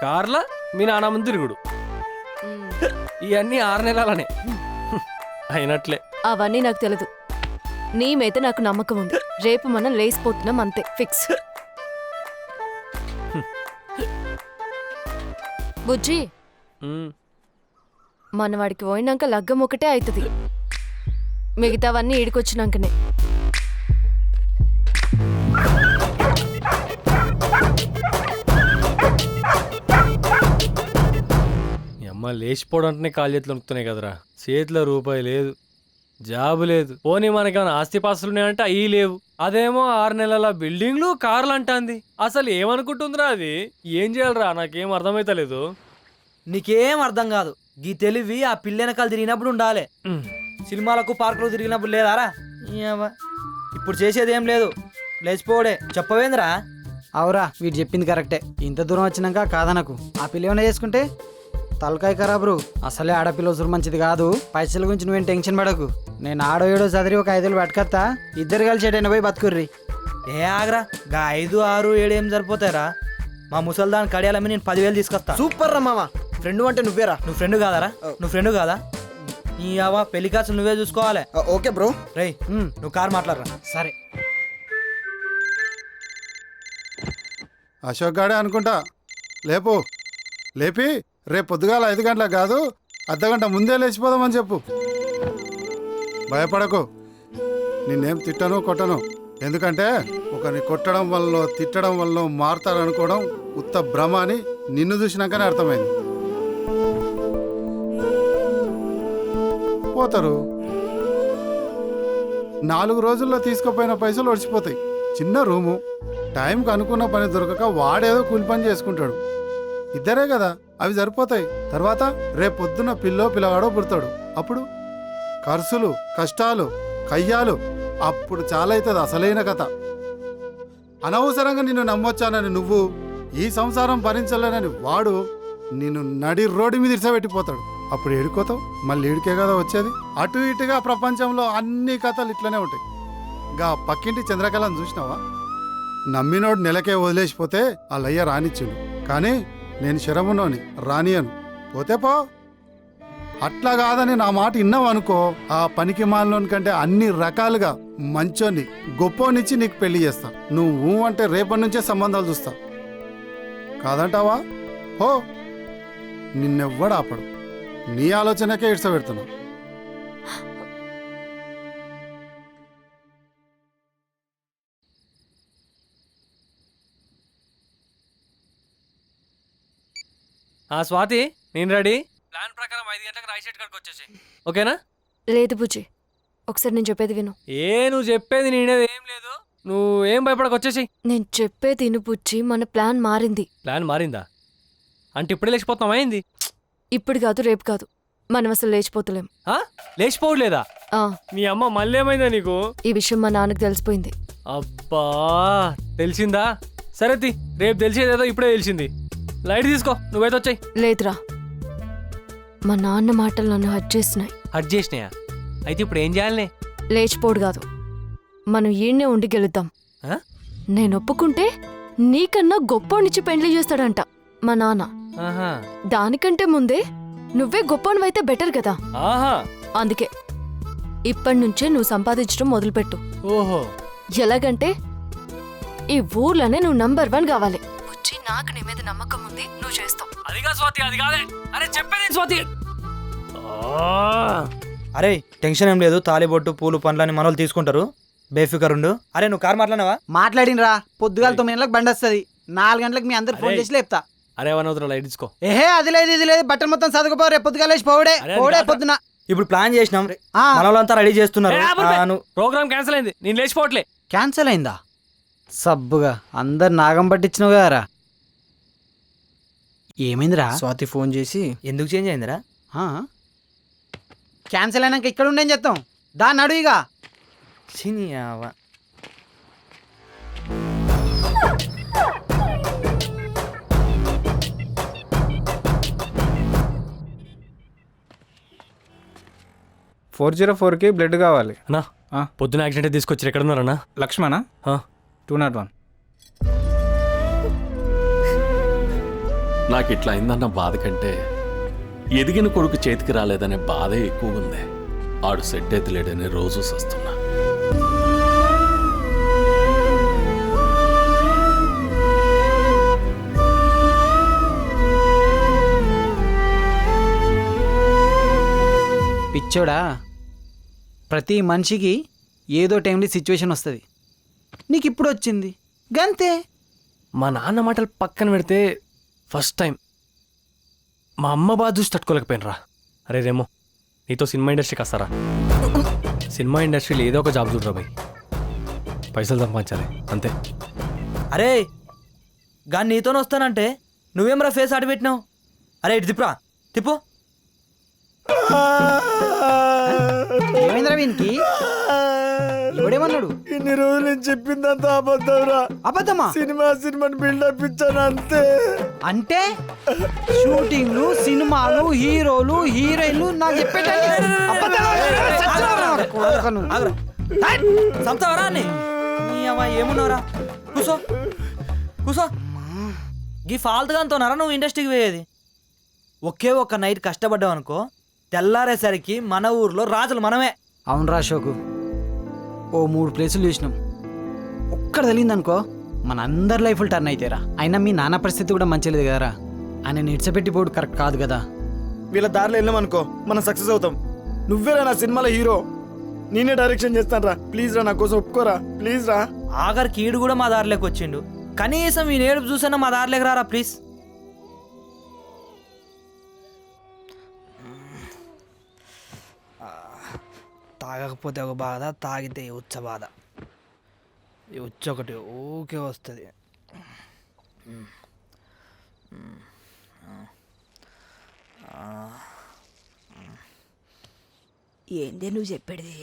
కార్ల మీ నాన్న ముందు తిరుగుడు, ఇవన్నీ 6 నెలలనే అయినట్లే. అవన్నీ నాకు తెలీదు. నీ మీద నాకు నమ్మకం ఉంది. రేపు మనం లేసిపోతున్నాం, అంతే, ఫిక్స్. బుజ్జి, మన వాడికి పోయినాక లగ్గం ఒకటే అవుతుంది. మిగతావన్నీ ఈడికొచ్చినాకనే. అమ్మ లేచిపోవడంటే కాలు చేతులు వణుకుతున్నాయి కదరా. చేతిలో రూపాయి లేదు, జాబు లేదు. పోనీ మనకేమైనా ఆస్తిపాస్తులు ఉన్నాయంటే అవి లేవు. అదేమో 6 నెలల బిల్డింగ్లు, కార్లు అంటాంది. అసలు ఏమనుకుంటుందిరా అది? ఏం చేయాలరా? నాకేం అర్థమైతలేదు. నీకేం అర్థం కాదు. గీ తెలివి ఆ పిల్లెనకాలు తిరిగినప్పుడు ఉండాలి. సినిమాలకు పార్కులు తిరిగినప్పుడు లేదారా? ఇప్పుడు చేసేది ఏం లేదు, లేచిపోవడే. చెప్పవేంద్రా? అవురా, వీడు చెప్పింది కరెక్టే. ఇంత దూరం వచ్చినాక కాదనకు. ఆ పిల్ల ఏమైనా చేసుకుంటే తలకాయ ఖరాబ్రు. అసలే ఆడపిల్ల ఉసురు మంచిది కాదు. పైసల గురించి నువ్వేం టెన్షన్ పడకు. నేను ఆడో ఏడో చదివి ఒక 5 ఏళ్ళు పట్టుకొస్తా. ఇద్దరు కలిసి ఎటైనా పోయి బతుకుర్రి. ఏ ఆగ్రా, గా 5, 6, 7 ఏం సరిపోతారా? మా ముసల్దాన్ కడియాలమ్మి నేను 10,000 తీసుకొస్తా. సూపర్ రా మామ, ఫ్రెండ్ అంటే నువ్వేరా. నువ్వు ఫ్రెండ్ కాదారా? నువ్వు ఫ్రెండ్ కాదా? నీ అవ్వ పెళ్లి కాసు నువ్వే చూసుకోవాలి. Okay bro. రేయ్ నువ్వు కారు మాట్లాడరా. సరే. అశోక్ గాడే అనుకుంటా. లేపు, లేపి రేపు పొద్దుగాల 5 గంటలకు కాదు, అర్ధగంట ముందే లేచిపోదామని చెప్పు. భయపడకు, నిన్నేం తిట్టను కొట్టను. ఎందుకంటే ఒకరిని కొట్టడం వల్ల తిట్టడం వల్ల మారుతారనుకోవడం ఉత్త భ్రమ అని నిన్ను చూసినాకనే అర్థమైంది. పోతారు. 4 రోజుల్లో తీసుకుపోయిన పైసలు ఒడిచిపోతాయి. చిన్న రూము, టైంకి అనుకున్న పని దొరకక వాడేదో కూలి పని చేసుకుంటాడు. ఇద్దరే కదా, అవి సరిపోతాయి. తర్వాత రేపు పొద్దున పిల్లవాడో పుడతాడు. అప్పుడు ఖర్చులు, కష్టాలు, కయ్యాలు. అప్పుడు చాలా అవుతుంది అసలైన కథ. అనవసరంగా నిన్ను నమ్మొచ్చానని నువ్వు, ఈ సంసారం భరించలేనని వాడు నిన్ను నడి రోడ్డు మీద ఇరిసబెట్టిపోతాడు. అప్పుడు ఏడుకోతావు, మళ్ళీ ఏడికే కదా వచ్చేది. అటు ఇటుగా ప్రపంచంలో అన్ని కథలు ఇట్లనే ఉంటాయి. గా పక్కింటి చంద్రకళను చూసినావా? నమ్మినోడు నెలకే వదిలేసిపోతే ఆ లయ్య రానిచ్చిండు. కానీ నేను శరమునోని రానియను. పోతే పో. అట్లా కాదని నా మాట విన్నావు అనుకో, ఆ పనికి మాలోని కంటే అన్ని రకాలుగా మంచోని గొప్పోనిచ్చి నీకు పెళ్లి చేస్తా. నువ్వు అంటే రేపటి నుంచే సంబంధాలు చూస్తా. కాదంటావా? హో, నిన్నెవ్వడు ఆపడు. నీ ఆలోచనకే ఇడ్సబెడుతున్నావు. స్వాతి, నేను రెడీ. ప్లాన్ ప్రకారం 5 గంటలకు రాయశెట్ కాడికి వచ్చేసి, ఓకేనా? లేదు బుజ్జి, ఒకసారి నేను చెప్పేది విను. నువ్వు చెప్పేది నేనేది ఏం లేదు. నువ్వు ఏం భయపడకు, వచ్చేసి. నేను చెప్పేది విను బుజ్జి, మన ప్లాన్ మారింది. ప్లాన్ మారిందా? అంటే ఇప్పుడే లేచిపోతాం అయింది? ఇప్పుడు కాదు, రేపు కాదు, మనం అసలు లేచిపోతలేం. లేచిపోవట్లేదా? నీ అమ్మ మళ్ళీ ఏమైందా నీకు? ఈ విషయం మా నాన్నకు తెలిసిపోయింది. అబ్బా, తెలిసిందా? సరే తి, రేపు తెలిసేదేదో ఇప్పుడే తెలిసింది. లైట్ తీసుకో, నువ్వైతే వచ్చాయి. లేదురా, మా నాన్న మాటలు నన్ను హర్ట్ చేసినాయి. హర్ట్ చేసినాయా? అయితే ఇప్పుడు ఏం చేయాలనే? లేచిపోడు కాదు, మనం ఈయన్నే ఉండి గెలుద్దాం. నేను ఒప్పుకుంటే నీకన్నా గొప్పోనిచ్చి పెండ్లి చేస్తాడంట మా నాన్న. దానికంటే ముందే నువ్వే గొప్పనివైతే బెటర్ కదా. అందుకే ఇప్పటి నుంచే నువ్వు సంపాదించడం మొదలుపెట్టు. ఓహో, ఎలాగంటే ఈ ఊర్లోనే నువ్వు నంబర్ 1 కావాలి. వచ్చి నాకు నీ మీద నమ్మకం ఉంది, నువ్వు చేస్తావు. అదిగా స్వాతి, అది కాదే. అరే చెప్పేది స్వాతి. అరే టెన్షన్ ఏం లేదు, తాలిబొట్టు పూలు పండ్లని మనోళ్ళు తీసుకుంటారు, బేఫికర్ ఉండు. అరే నువ్వు కారు మాట్లాడినావా? మాట్లాడినరా. పొద్దుగాల 9 గంటలకు బండి వస్తుంది. 4 గంటలకు మీ అందరు ఫోన్ చేసి లేపుతా. అరే వనవద్దురా, లైట్ తీసుకో. ఏహే, అది లేదు ఇది లేదు, బట్టలు మొత్తం చదువుకోపో. రేపు పొద్దుగాల పోవడే పొద్దున. ఇప్పుడు ప్లాన్ చేసినాం, మనోళ్ళంతా రెడీ చేస్తున్నారు. ప్రోగ్రామ్ క్యాన్సిల్ అయింది, నేను లేచిపోవట్లే. క్యాన్సిల్ అయిందా? సబ్బుగా అందరు నాగం పట్టించినావు కదరా. ఏమైందిరా? స్వాతి ఫోన్ చేసి ఎందుకు చేంజ్ అయిందిరా? క్యాన్సిల్ అయినాక ఇక్కడ ఉండేం చెప్తాం. దాన్ని అడుగుగా. చినియావా కి బ్లడ్ కావాలి అన్నా. పొద్దున యాక్సిడెంట్ తీసుకొచ్చి ఎక్కడ ఉన్నారన్నా? లక్ష్మణ 201. నాకు ఇట్లా అయిందన్న బాధ కంటే ఎదిగిన కొడుకు చేతికి రాలేదనే బాధే ఎక్కువ ఉంది. ఆడు సెట్ ఎత్తులేడని రోజు సస్తున్నా. పిచ్చోడా, ప్రతి మనిషికి ఏదో టైంలో సిచ్యువేషన్ వస్తుంది. నీకు ఇప్పుడు వచ్చింది గంతే. మా నాన్న మాటలు పక్కన పెడితే ఫస్ట్ టైం మా అమ్మ బాధ చూసి తట్టుకోలేకపోయినరా. అరే రేమో, నీతో సినిమా ఇండస్ట్రీకి వస్తారా? సినిమా ఇండస్ట్రీలో ఏదో ఒక జాబ్ చూడరా భయ్, పైసలు సంపాదించాలి అంతే. అరే గా నీతోనే వస్తానంటే నువ్వేమరా ఫేస్ ఆడి పెట్టినావు? అరే ఇటు తిప్పురా, తిప్పు. ఏమైందిరా వీనికి? ఎవడేమన్నాడు? ఇన్ని రోజులు నేను చెప్పిందంతా అబద్ధంరా. అబద్ధమా? సినిమాని బిల్డప్ ఇచ్చాను అంతే. అంటే షూటింగ్లు, సినిమాలు, హీరోలు, హీరోయిన్లు నాకు చెప్పేటప్పుడు సంతావరా అని నీ అమ్మ ఏమున్నావురా? కూసో కూసో. గీ ఫాల్తుగా అంటున్నారా నువ్వు ఇండస్ట్రీకి పోయేది? ఒకే ఒక్క నైట్ కష్టపడ్డావు అనుకో, తెల్లారేసరికి మన ఊర్లో రాజులు మనమే. అవునరా అశోకు, ఓ 3 ప్లేసులు చూసినాం. ఒక్కడ తెలియదనుకో మన అందరి లైఫ్లు టర్న్ అయితేరా. అయినా మీ నాన్న పరిస్థితి కూడా మంచిలేదు కదరా. ఆయన నిడిచిపెట్టిపోడు కరెక్ట్ కాదు కదా. వీళ్ళ దారిలో వెళ్ళామనుకో మనం సక్సెస్ అవుతాం. నువ్వేరా నా సినిమాలో హీరో, నేనే డైరెక్షన్ చేస్తాను రా. ప్లీజ్ రా, నా కోసం ఒప్పుకోరా ప్లీజ్ రా. ఆఖరికి ఈడు కూడా మా దారిలోకి వచ్చిండు. కనీసం ఈ నేడుపు చూసైనా మా దారిలోకి రారా ప్లీజ్. తాగకపోతే ఒక బాధ, తాగితే ఉచ్చ బాధ. ఈ ఉచ్చ ఒకటి ఊకే వస్తుంది. ఏందే నువ్వు చెప్పేది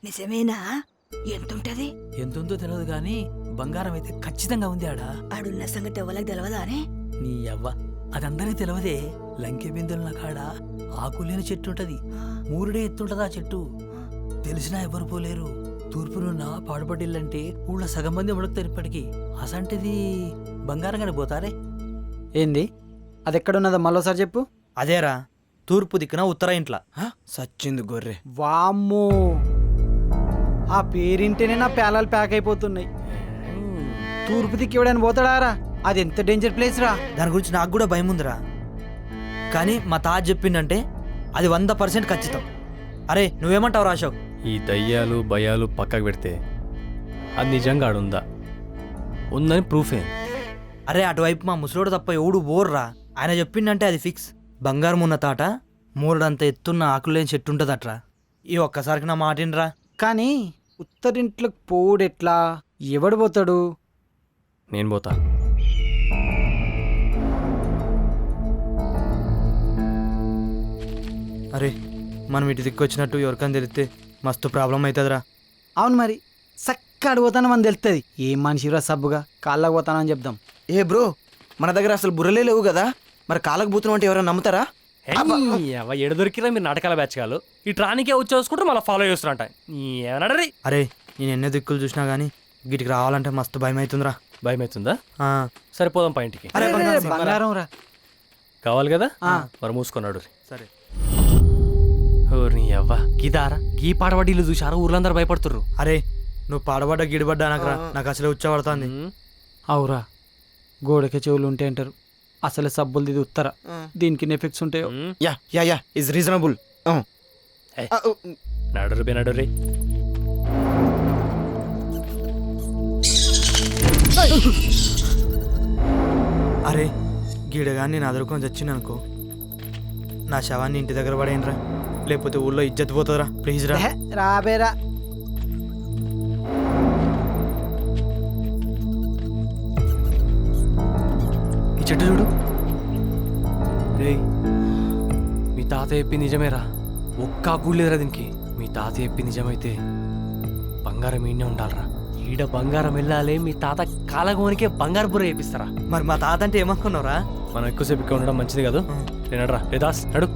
నిజమేనా? ఎంతుంటది? ఎంతుందో తెలియదు కానీ బంగారం అయితే ఖచ్చితంగా ఉంది ఆడ. ఆడున్న సంగతి ఎవరికి తెలియదా అని? నీ అవ్వ అదందరికీ తెలియదే. లంకె బిందుల కాడ ఆకులేని చెట్టు ఉంటది, 3 ఎత్తుంటది ఆ చెట్టు. తెలిసినా ఎవరు పోలేరు. తూర్పునున్న పాడుపడిల్లంటే ఊళ్ళో సగం మంది ఉడకుతారు ఇప్పటికీ. అసంటిది బంగారం కానీ పోతారే. ఏంది అది? ఎక్కడున్నదో మళ్ళీసారి చెప్పు. అదేరా, తూర్పు దిక్కున ఉత్తర ఇంట్ల. సచ్చింది గొర్రె. వామ్మో, ఆ పేరింటేనే నా పేలాలు ప్యాక్ అయిపోతున్నాయి. తూర్పు దిక్కు ఎవడైనా పోతాడారా? అది ఎంత డేంజర్ ప్లేస్ రా. దాని గురించి నాకు కూడా భయం ఉందిరా. కానీ మా తాత చెప్పిండంటే అది 100% ఖచ్చితం. అరే నువ్వేమంటావు రా అశోక్? ఈ దయ్యాలు భయాలు పక్కకు పెడితే అది నిజంగా ఆడుందా? ఉందని ప్రూఫ్ ఏంది? అరే అటువైపు మా ముసలోడు తప్ప ఎవడు బోర్రా. ఆయన చెప్పిండంటే అది ఫిక్స్. బంగారం ఉన్న తాట మూరడంత ఎత్తున్న ఆకులేని చెట్టు ఉంటుందట్రా. ఈ ఒక్కసారికి నా మాటినరా. కానీ ఉత్తరింట్లోకి పోడెట్లా? ఎవడు పోతాడు? నేను పోతా. అరే మనం ఇటు దిక్కు వచ్చినట్టు ఎవరికని తెలిస్తే మస్తు ప్రాబ్లం అవుతుందిరా. అవును మరి, చక్క అడిగిపోతాను మనం తెలుస్తుంది. ఏం మనిషిరా సబ్బుగా కాళ్ళకు పోతానని చెప్దాం. ఏ బ్రో, మన దగ్గర అసలు బుర్రలే లేవు కదా, మరి కాళ్ళకు బూతులు అంటే ఎవరైనా నమ్ముతారా? ఎడ దొరికిరా మీరు నాటకాల బ్యాచ్గాలు. ఈ ట్రానికే వచ్చి చూసుకుంటే మళ్ళీ ఫాలో చేస్తారంట. ఏమన్నాడు? అరే నేను ఎన్నో దిక్కులు చూసినా కానీ వీటికి రావాలంటే మస్తు భయం అవుతుందిరా. భయం అవుతుందా? సరిపోదాం పైంటికి. బంగారం రా కావాలి కదా, మరి మూసుకున్నాడు. సరే. నీ అవ్వ గీదారా, గీ పాడబడ్డీలు చూసారా? ఊర్లందరూ భయపడుతుర్రు. అరే నువ్వు పాడబడ్డా గిడిపడ్డా నాకు అసలే ఉచ్చబడుతుంది. అవురా, గోడకే చెవులు ఉంటే అంటారు. అసలే సబ్బులు ఇది ఉత్తర, దీనికి ఎఫెక్ట్స్ ఉంటాయో. Yeah yeah yeah is reasonable. నడురు బే నడురే. అరే గీడగా నేను అదురుకొని చచ్చిననుకో, నా శవాన్ని ఇంటి దగ్గర పడేయనరా, లేకపోతే ఊళ్ళో ఇజ్జత్ పోతుందిరా. ప్లీజ్ రా. రాబేరా. ఈ చెట్టు చూడు రే. మీ తాత చెప్పి నిజమేరా, ఒక్క గుళ్ళేదురా దీనికి. మీ తాత చెప్పి నిజమైతే బంగారం ఈయనే ఉండాలరా. ఈడ బంగారం వెళ్ళాలి. మీ తాత కాలగోనికే బంగారు బుర్ర వేపిస్తారా? మరి మా తాత అంటే ఏమనుకున్నావురా? మనం ఎక్కువసేపు ఇక్కడ ఉండడం మంచిది కాదు. నేనడ్రా లేదాస్ నడు.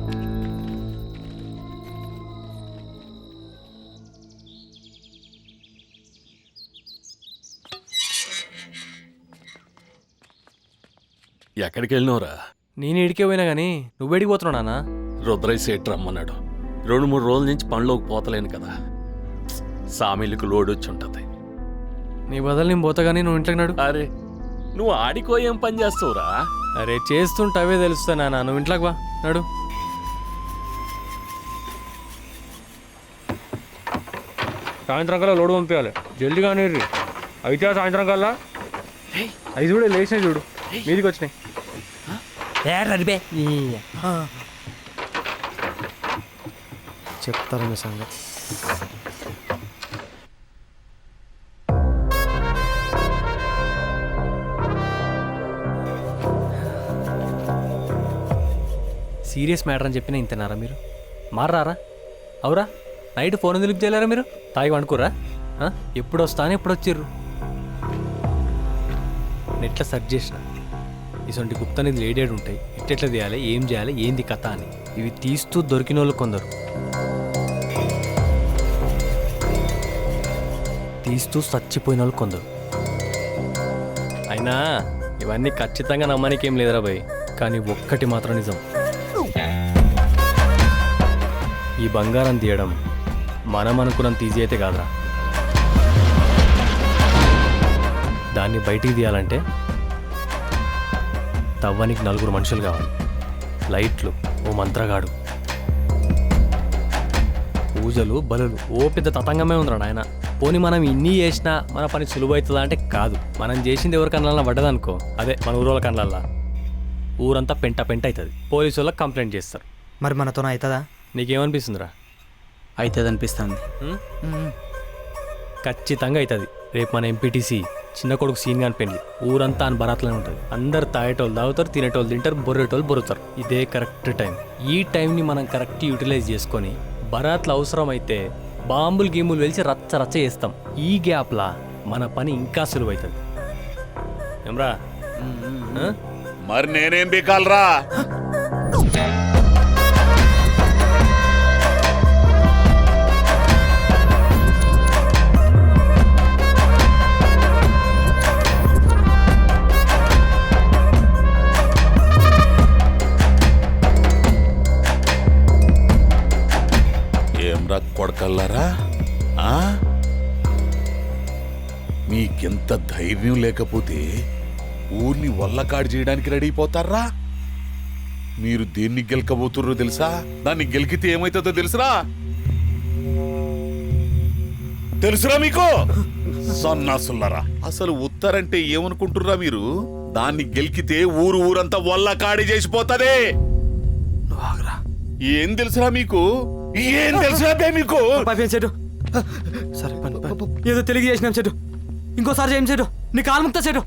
ఎక్కడికి వెళ్ళినవురా? నేను ఇడికే పోయినా కానీ నువ్వేడికి పోతున్నావు నాన్న? రుద్రయ్య సేట్ రమ్మన్నాడు. 2-3 రోజుల నుంచి పనిలోకి పోతలేను కదా, సామిలకు లోడ్ వచ్చి ఉంటుంది. నీ బదులు నేను పోతా కానీ నువ్వు ఇంట్లోకి నడు. అరే నువ్వు ఆడికో ఏం పని చేస్తావురా? అరే చేస్తుంటే అవే తెలుస్తా నాన్న, నువ్వు ఇంట్లోకి బా నడు. సాయంత్రం కల్లా లోడు పంపించాలి, జల్దీ కానీ. అయితే సాయంత్రం కల్లా 5 కూడా లేచినాయి చూడు, మీదికి వచ్చినాయి. చెప్తారు మీ సంగతి. సీరియస్ మ్యాటర్ అని చెప్పినా ఇంతనారా మీరు? మారారా? అవురా? నైట్ ఫోన్ ఎందుకు చేయలేరా మీరు? తాగి వండుకోరా? ఎప్పుడు వస్తాను ఎప్పుడు వచ్చిర్రు నెట్లో సెర్చ్ చేసిన ఇటువంటి గుప్త నిధులు ఏడేడు ఉంటాయి ఎట్లా తీయాలి ఏం చేయాలి ఏంది కథ అని ఇవి తీస్తూ దొరికిన వాళ్ళు కొందరు తీస్తూ చచ్చిపోయిన వాళ్ళు కొందరు అయినా ఇవన్నీ ఖచ్చితంగా నమ్మడానికి ఏం లేదురా భయ్ కానీ ఒక్కటి మాత్రం నిజం ఈ బంగారం తీయడం మనం అనుకున్నంత ఈజీ అయితే కాదురా దాన్ని బయటికి తీయాలంటే తవ్వనికి 4 మనుషులు కావాలి లైట్లు ఓ మంత్రగాడు పూజలు బలులు ఓ పెద్ద తతంగమే ఉందిరా నాయన పోనీ మనం ఇన్ని చేసినా మన పని సులువవుతుందా అంటే కాదు మనం చేసింది ఎవరి కళ్ళల్లో పడ్డదనుకో అదే మన ఊరోళ్ళ కళ్ళల్లో ఊరంతా పెంట పెంట అవుతుంది పోలీసు వాళ్ళకి కంప్లైంట్ చేస్తారు మరి మనతోనే అవుతుందా నీకేమనిపిస్తుందిరా అవుతుంది అనిపిస్తుంది ఖచ్చితంగా అవుతుంది రేపు మన ఎంపీటీసీ చిన్న కొడుకు సీన్ కాని పెళ్ళి ఊరంతా అని బరాత్లోనే ఉంటుంది అందరు తాగేటోళ్ళు తాగుతారు తినేటోళ్ళు తింటారు బొర్రేటోళ్ళు బొరుతారు ఇదే కరెక్ట్ టైం ఈ టైంని మనం కరెక్ట్ యూటిలైజ్ చేసుకొని బరాత్లు అవసరం అయితే బాంబులు గీములు వెలిచి రచ్చ రచ్చ చేస్తాం ఈ గ్యాప్లా మన పని ఇంకా సులువవుతుంది ఏమ్రా మరి నేనేం బీకాలరా ఏమ్రా కొడకల్లారా మీకెంత ధైర్యం లేకపోతే ఊర్ని వల్లకాడు చేయడానికి రెడీ అయిపోతారా మీరు దేన్ని గెలకబోతుర్రో తెలుసా దాన్ని గెలికితే ఏమైతుందో తెలుసురా తెలుసురా మీకు సన్నాసుల్లారా అసలు ఉత్తరంటే ఏమనుకుంటుర్రా మీరు దాన్ని గెలికితే ఊరంతా వల్లకాడి చేసిపోతది ఏం తెలుసురా మీకు ఏం తెలుసురా మీకు సరే ఏదో తెలియ చేసినాం చెడు ఇంకోసారి చేయం చెడు నీ కాలుముక్త చెడు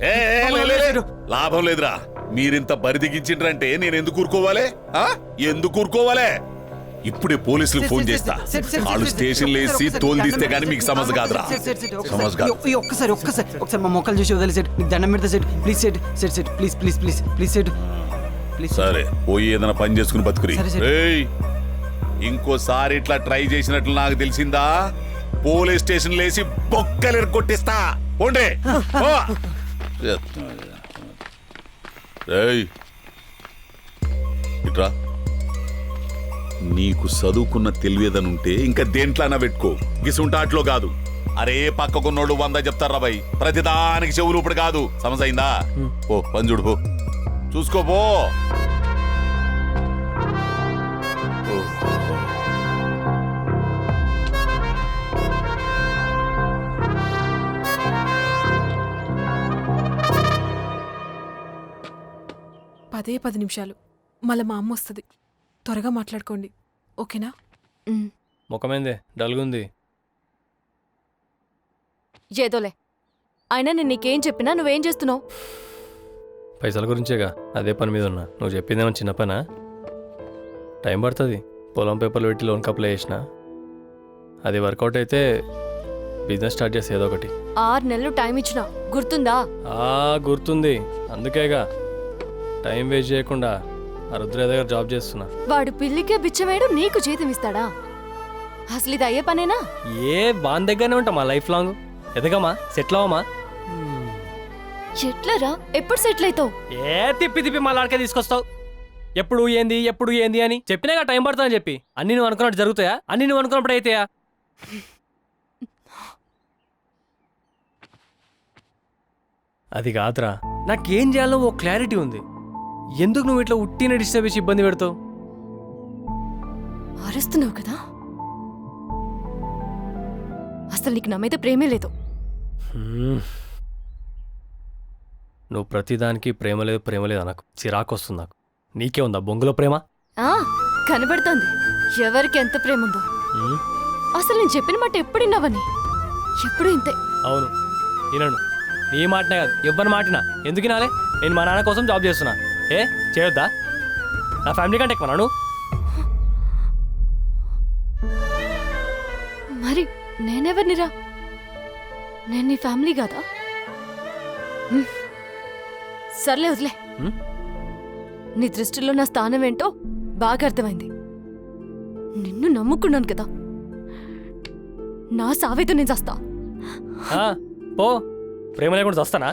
లాభం లేదురా మీరింత బరిదిగించిండ్రంటే నేను ఎందుకు ఊరుకోవాలే ఎందుకు ఊరుకోవాలే ఇప్పుడే పోలీసులకు ఫోన్ చేస్తా వాళ్ళు స్టేషన్లో వేసి తోలు తీస్తే గానీ మీకు సమస్య కాదురా సమస్య కాదు ఒక్కసారి మా మొక్కలు చూసి వదిలి సెట్ నీకు దండం పెడతా set please set set set please please please please set please సరే పోయి ఏదైనా పని చేసుకుని బతుకురి ఇంకోసారి ఇట్లా ట్రై చేసినట్లు నాకు తెలిసిందా పోలీస్ స్టేషన్ లేసి బొక్కలు కొట్టిస్తా పోండే ఇట్రా నీకు చదువుకున్న తెలివేదనుంటే ఇంకా దేంట్లోనా పెట్టుకో గిసుంటాట్లో కాదు అరే పక్కకున్నోడు 100 చెప్తారా బాయ్ ప్రతిదానికి చెవులు ఇప్పుడు కాదు సమజైందా ఓ పని చూడు పో చూసుకోపో పదే 10 నిమిషాలు మళ్ళీ మా అమ్మ వస్తుంది త్వరగా మాట్లాడుకోండి ఓకేనా ముఖమేందే డల్గుంది ఏదోలే అయినా నేను నీకేం చెప్పినా నువ్వేం చేస్తున్నావు పైసల గురించేగా అదే పని మీద ఉన్నా నువ్వు చెప్పిందేమో చిన్న పనా టైం పడుతుంది పొలం పేపర్లు పెట్టి లోన్ అప్లై చేసిన అది వర్కౌట్ అయితే బిజినెస్ స్టార్ట్ చేస్తే ఏదో ఒకటి 6 నెలలు టైం ఇచ్చినా గుర్తుందా గుర్తుంది అందుకేగా టైం వేస్ట్ చేయకుండా ఆ రుద్రయ్య దగ్గర జాబ్ చేస్తున్నా వాడు పిల్లికే బిచ్చమేయడం నీకు జీతం ఇస్తాడా అసలు ఇది అయ్యే పనేనా బాన్ దగ్గరనే ఉంటామా లైఫ్ లాంగ్ ఎదగమా సెటిల్ అవ్వమా ఎట్లరా ఎప్పుడు సెటిల్ అవుతావు తిప్పి తిప్పి మళ్ళీ ఆడికే తీసుకొస్తావు ఎప్పుడు ఏంది అని చెప్పినాగా టైం పడుతుందని చెప్పి అన్ని నువ్వు అనుకున్నట్టు జరుగుతాయా అన్ని నువ్వు అనుకున్నప్పుడు అయితాయా అది కాదురా నాకేం చేయాలో ఓ క్లారిటీ ఉంది ఎందుకు నువ్వు ఇట్లా ఉట్టిన డిస్టర్బ్ చేసి ఇబ్బంది పెడతావు అరుస్తున్నావు కదా అసలు నీకు నా మీద ప్రేమే లేదు నువ్వు ప్రతిదానికి ప్రేమ లేదు నాకు చిరాకు వస్తుంది నాకు నీకే ఉందా బొంగులో ప్రేమ కనబడుతోంది ఎవరికి ఎంత ప్రేమ ఉందో అసలు నేను చెప్పిన మాట ఎప్పుడు విన్నావని ఎప్పుడు ఇంతే అవును వినను నీ మాటనే కాదు ఎవ్వరి మాటినా ఎందుకు వినాలే నేను మా నాన్న కోసం జాబ్ చేస్తున్నా చేయొద్దా నా ఫ్యామిలీ కంటే ఎక్కువ నాను మరి నేనెవరినిరా నేను నీ ఫ్యామిలీ కాదా? సర్లే వదిలే. నీ దృష్టిలో నా స్థానం ఏంటో బాగా అర్థమైంది. నిన్ను నమ్ముకున్నాను కదా, నా సావేతో నేను చస్తా. ఓ ప్రేమ లేకుండా చస్తానా?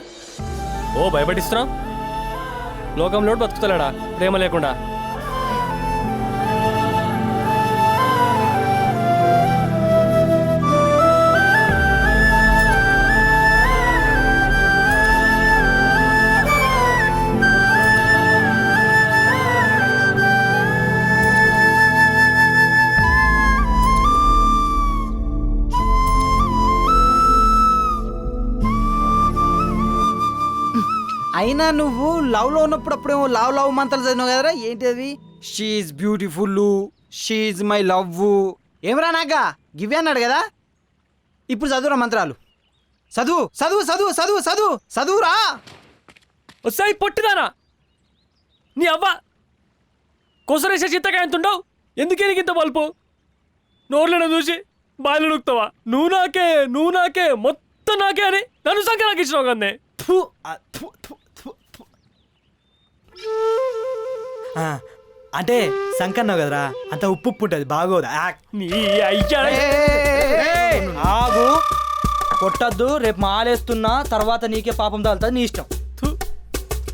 ఓ భయపడిస్తున్నావు? లోకంలో బతుకుతలేడా ప్రేమ లేకుండా? అయినా నువ్వు లవ్ లో ఉన్నప్పుడు అప్పుడేమో లవ్ మంత్రాలు చదివినావు కదరా, ఏంటి అది? She beautiful, she my love. ఏమరా నాగా గివ్వి అన్నాడు కదా, ఇప్పుడు చదువురా మంత్రాలు. చదువు చదువు చదువు చదువు చదువు చదువురా. వస్తాయి పొట్టిదానా నీ అవ్వ కొసరేసే చిత్తకాయ ఎంత ఉండవు? ఎందుకే నీకు ఇంత బల్పు? నోర్లను చూసి బాయిలు నొక్కుతావా? నువ్వు నాకే మొత్తం నాకే అని నన్ను సంఖ్య నాకు ఇచ్చినావు కదే. అంటే సంకన్నావు కదరా, అంత ఉప్పు ఉంటుంది బాగోదా? నీ అయ్యా ఆగు, కొట్టద్దు. రేపు మాలేస్తున్నా, తర్వాత నీకే పాపం తాగుతుంది, నీ ఇష్టం.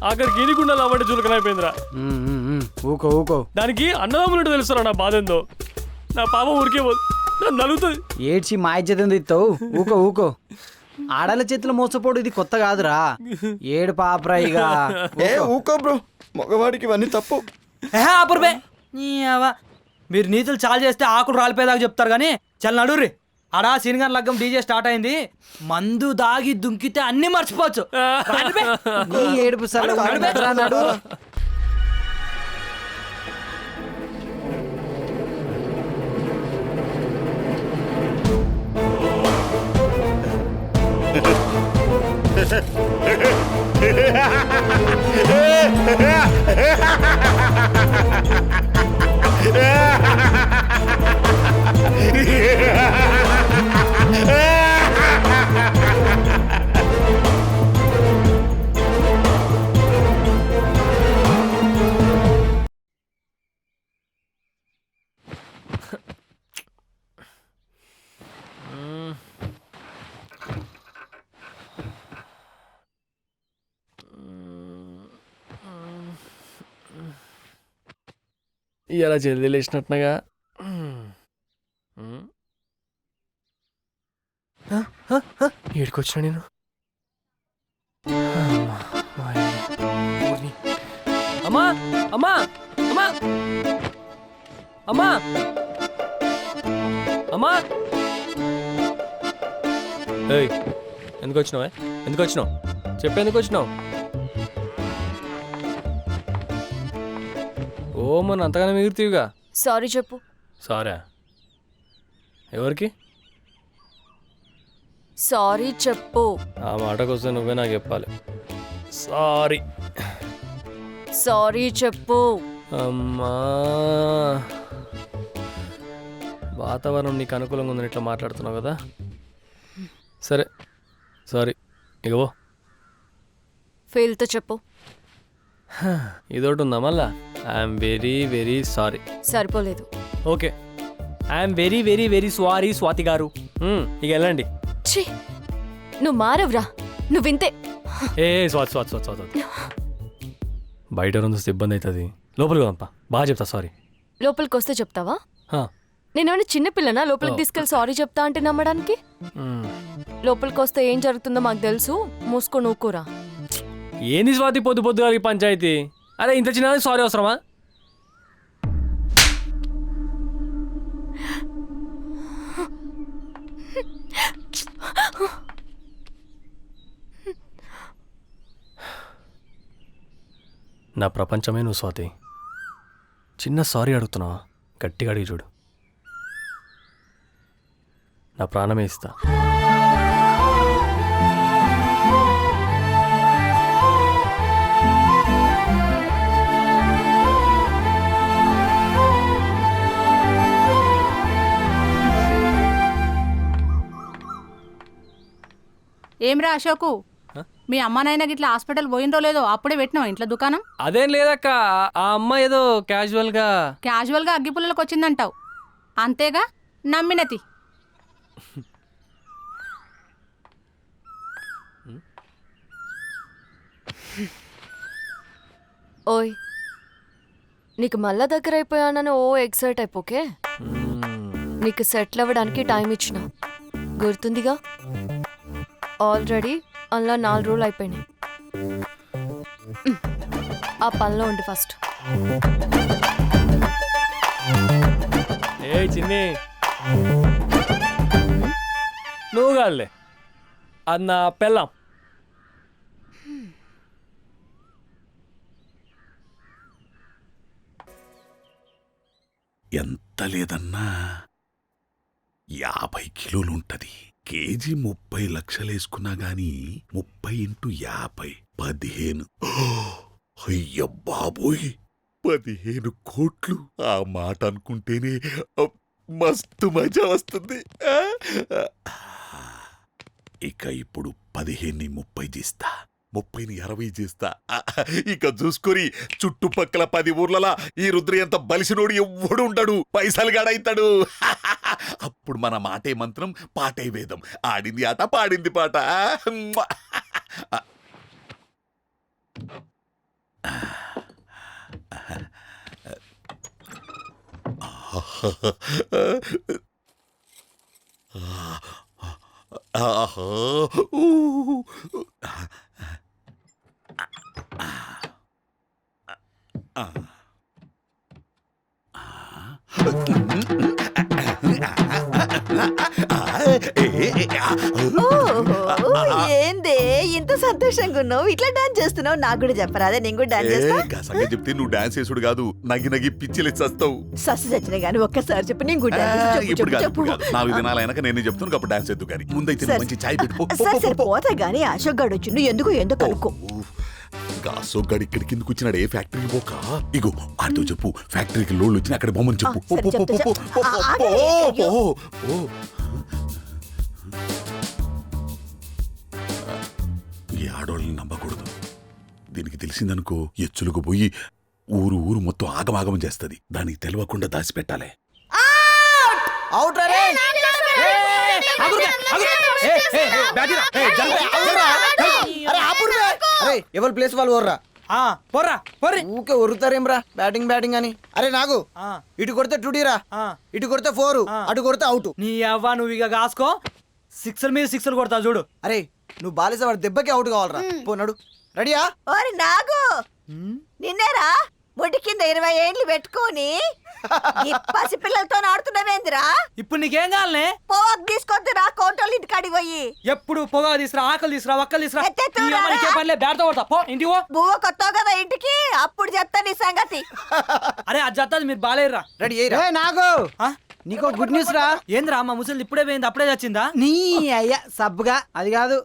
ఆఖరికి ఈనికుండా అవ్వండి చులకనైపోయిందిరా. ఊకో ఊకో. దానికి అన్నదమ్ములు తెలుసురా నా బాధ ఏందో. నా పాపం ఊరికే పోదు, నన్ను నలుగుతుంది. ఏడ్చి మా ఇజ్జతం ఇస్తావు. ఊకో ఊకో. ఆడల చేతులు మోసపోడు ఇది కొత్త కాదురా. ఏడు పాపరా ఇక. ఊకో బ్రో, మగవాడికి ఇవన్నీ తప్పు. ఆపుర్బే, మీరు నీతులు చాలు చేస్తే ఆకులు రాలిపోయేదాకా చెప్తారు కానీ చల్ నడుర్రి. ఆడా సీనిగన్ లగ్గం డీజే స్టార్ట్ అయింది. మందు దాగి దుంకితే అన్ని మర్చిపోవచ్చు. ఏడుపు సార్ నడు. ఇలా జల్దీ లేచినట్టునగా. ఏడుకొచ్చినా నేను? అమ్మా అమ్మా అమ్మా అమ్మా అమ్మా. ఏయ్ ఎందుకు వచ్చినావే? ఎందుకు వచ్చినావు చెప్పు, ఎందుకు వచ్చినావు? ఓ మన అంతగానే మిగులుతీవిగా. సారీ చెప్పు. సారా? ఎవరికి సారీ చెప్పు. ఆ మాటకు వస్తే నువ్వే నాకు చెప్పాలి. సారీ. సారీ చెప్పు. అమ్మా వాతావరణం నీకు అనుకూలంగా ఉందని ఇట్లా మాట్లాడుతున్నావు కదా, సరే సారీ. ఇగో ఫెయిల్తో చెప్పు. ఇదొకటి ఉందా మళ్ళా? I'm very very sorry. సరిపోలేదు. Okay, I'm very very very sorry Swathi గారు. ఇక వెళ్ళండి. ఛీ, నువ్వు మారవురా, నువ్వు వింతే. ఏ స్వాతి స్వాతి స్వాతి స్వాతి, బయట చూస్తే ఇబ్బంది అవుతుంది, లోపలికి వదంపా. బాగా చెప్తా సారీ. లోపలికి వస్తే చెప్తావా? నేనేమైనా చిన్నపిల్లనా లోపలికి తీసుకెళ్ళి సారీ చెప్తా అంటే నమ్మడానికి? లోపలికి వస్తే ఏం జరుగుతుందో మాకు తెలుసు, మూసుకొని ఊకోరా. ఏంది స్వాతి పొద్దు పొద్దుగా పంచాయతీ? అరే ఇంత చిన్నది సారీ అవసరమా? నా ప్రపంచమే నువ్వు స్వాతి. చిన్న సారీ అడుగుతున్నావా? గట్టిగా అడిగి చూడు, నా ప్రాణమే ఇస్తా. ఏమ్రా అశోకు, మీ అమ్మనైనా గిట్లా హాస్పిటల్ పోయినరో లేదో అప్పుడే పెట్టినావు ఇంట్లో దుకాణం? అదేం లేదక్క, ఆ అమ్మ ఏదో క్యాజువల్గా అగ్గిపుల్లలకు వచ్చిందంటావు అంతేగా, నమ్మినతి. ఓయ్, నీకు మళ్ళా దగ్గర అయిపోయానని ఓ ఎక్సైట్ అయిపోకే. నీకు సెటిల్ అవ్వడానికి టైం ఇచ్చిన గుర్తుందిగా. ఆల్రెడీ అలా 4 రోజులు అయిపోయినాయి. ఆ పనిలో ఉండి ఫస్ట్. ఏ చిన్ని, నువ్వు కాదులే, అది నా పెళ్ళాం. ఎంత లేదన్నా 50 కిలోలుంటది. కేజీ 30 లక్షలేసుకున్నా గాని 30 × 50 15. అయ్య బాబోయ్, 15 కోట్లు. ఆ మాట అనుకుంటేనే మస్తు మజా వస్తుంది. ఇక ఇప్పుడు 15ని 30 చేస్తా, 30ని 60 చేస్తా. ఇక చూసుకొని చుట్టుపక్కల 10 ఊర్లలా ఈ రుద్ర ఎంత బలిసినోడు ఎవ్వడు ఉండడు, పైసలు గాడైతాడు. అప్పుడు మన మాటే మంత్రం, పాటే వేదం. ఆడింది ఆట, పాడింది పాట. ఏందే ఇంత సంతోషంగా ఉన్నావు, ఇట్లా డాన్స్ చేస్తున్నావు? నాకు కూడా చెప్పరాదే, నేను కూడా డాన్స్ చేస్తా. సంగతి చెప్తే నువ్వు డాన్స్ చేసుడు కాదు, నగి నగి పిచ్చిలే చస్తావు. సస్సు చచ్చిన గానీ ఒక్కసారి చెప్పు, నేను కూడా డాన్స్ చేస్తా. ఇప్పుడు కాదు, చెప్పు, ఇప్పుడు కాదు. 4 దినాలు అయినాక నేను చెప్తాను, అప్పుడు డాన్స్ చేద్దు. కానీ ముందైతే సరే. మంచి చాయ్ పెట్టుకో. సరే పోతా గానీ అశోక్ గాడు వచ్చిండు, ఎందుకు కనుక్కో. అశోక్ గాడు ఇక్కడికి కిందకు వచ్చినాడు, ఏ ఫ్యాక్టరీకి పోక. ఇగో ఆడితో చెప్పు, ఫ్యాక్టరీకి లోన్లు వచ్చిన అక్కడ బొమ్మని చెప్పు. సరే, చెప్తా. ఈ ఆడోళ్ళని నమ్మకూడదు. దీనికి తెలిసిందనుకో ఎచ్చులకు పోయి ఊరు ఊరు మొత్తం ఆగమాగం చేస్తుంది. దానికి తెలియకుండా దాచిపెట్టాలి. ఎవరు ప్లేస్ వాళ్ళు ఓర్రా పోర్రా పోర్రి. ఊకే ఒరుతారేమ్రా బ్యాటింగ్ అని. అరే నాగు, ఇటు కొడితే 2Dరా, ఇటు కొడితే 4, అటు కొడితే అవుట్. నీ అవ్వ నువ్వు ఇక కాసుకో, 6 మీద 6 కొడతా చూడు. అరే నువ్వు బాలేసే వాడు దెబ్బకి అవుట్ కావాలరా. పోనాడు రెడీయా? ఓరి నాగు, నిన్నేరా ముడి కింద 20 ఏండ్లు పెట్టుకొని ఈ పసి పిల్లలతో ఆడుతున్నావేందిరా? ఇప్పుడు నీకేం కావాలనే? పోవాకు తీసుకొద్దురా, కోటోళ్ళ ఇంటి కాడికి పోయి. ఎప్పుడు పొగ తీసురా, ఆకలి తీసురా, ఒక్కలు తీసురా. ఎత్తెత్తురా. నీ అమ్మ నీకే పనిలే, బ్యాట్తో కొడతా. పో ఇంటికి పో. బువ్వ కొత్తావు కదా ఇంటికి, అప్పుడు చెప్తా నీ సంగతి. అరే అది చెప్తాది, మీరు బాలేరురా. రెడీ అయ్యి నాగు, నీకో గుడ్ న్యూస్ రా. ఏంద్రా మా ముసలి ఇప్పుడే పోయింది, అప్పుడే చచ్చిందా? నీ అయ్యా సబ్బుగా. అది కాదు,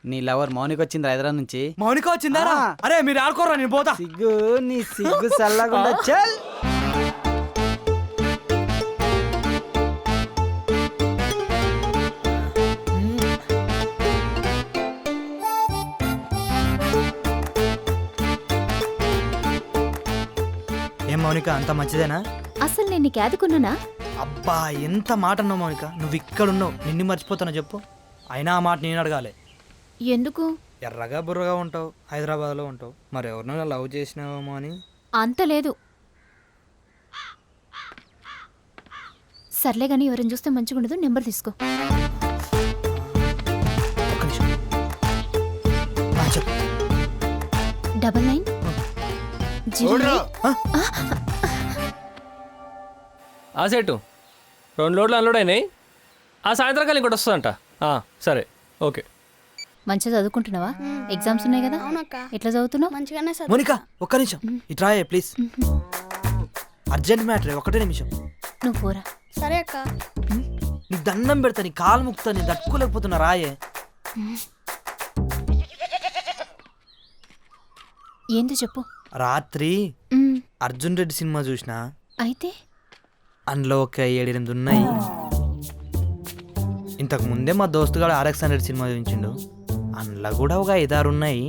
నీ లవర్ మౌనిక వచ్చింది హైదరాబాద్ నుంచి. మౌనిక వచ్చిందా? అరే మీరు ఆడుకోరా, నేను పోతా. సిగ్గు నీ సిగ్గు చల్లకుండా చల్. ఏం మౌనిక, అంత మంచిదేనా? అసలు నేను నీకు ఆదుకున్నానా? అబ్బా ఎంత మాట అన్నావు మౌనిక, నువ్వు ఇక్కడున్నావు, నిన్ను మర్చిపోతానో చెప్పు. అయినా ఆ మాట నేను అడగాలి. ఎందుకు? ఎర్రగా బుర్రగా ఉంటావు, హైదరాబాద్లో ఉంటావు, మరి ఎవరినైనా లవ్ చేసినావేమో అని. అంత లేదు. సర్లే కానీ ఎవరైనా చూస్తే మంచిగా ఉండదు, నెంబర్ తీసుకో. ఒక్క నిమిషం. 99 08. ఆ సెట్టు 2 లోడ్లు అన్లోడ్ అయినాయి. ఆ సాయంత్రం కాలం ఇంకోటి వస్తుందంట. సరే ఓకే. మంచిగా చదువుకుంటున్నావా? ఎగ్జామ్స్ ఉన్నాయి కదా, ఎట్లా చదువుతున్నావు? మోనిక ఒక్క నిమిషం ఇట్రా ప్లీజ్, అర్జెంట్ మ్యాటర్, ఒకటే నిమిషం. నువ్వు పోరా. సరే అక్క. నీ దండం పెడతా, నీ కాలు ముక్తా, నీ తట్టుకోలేకపోతున్నా, రాయే. ఏందో చెప్పు. రాత్రి అర్జున్ రెడ్డి సినిమా చూసినా, అయితే అందులో ఒక 7-8 ఉన్నాయి. ఇంతకు ముందే మా దోస్తుగాడు RX-100 సినిమా చూపించిండు. అందులో కూడా ఒక 5-6 ఉన్నాయి.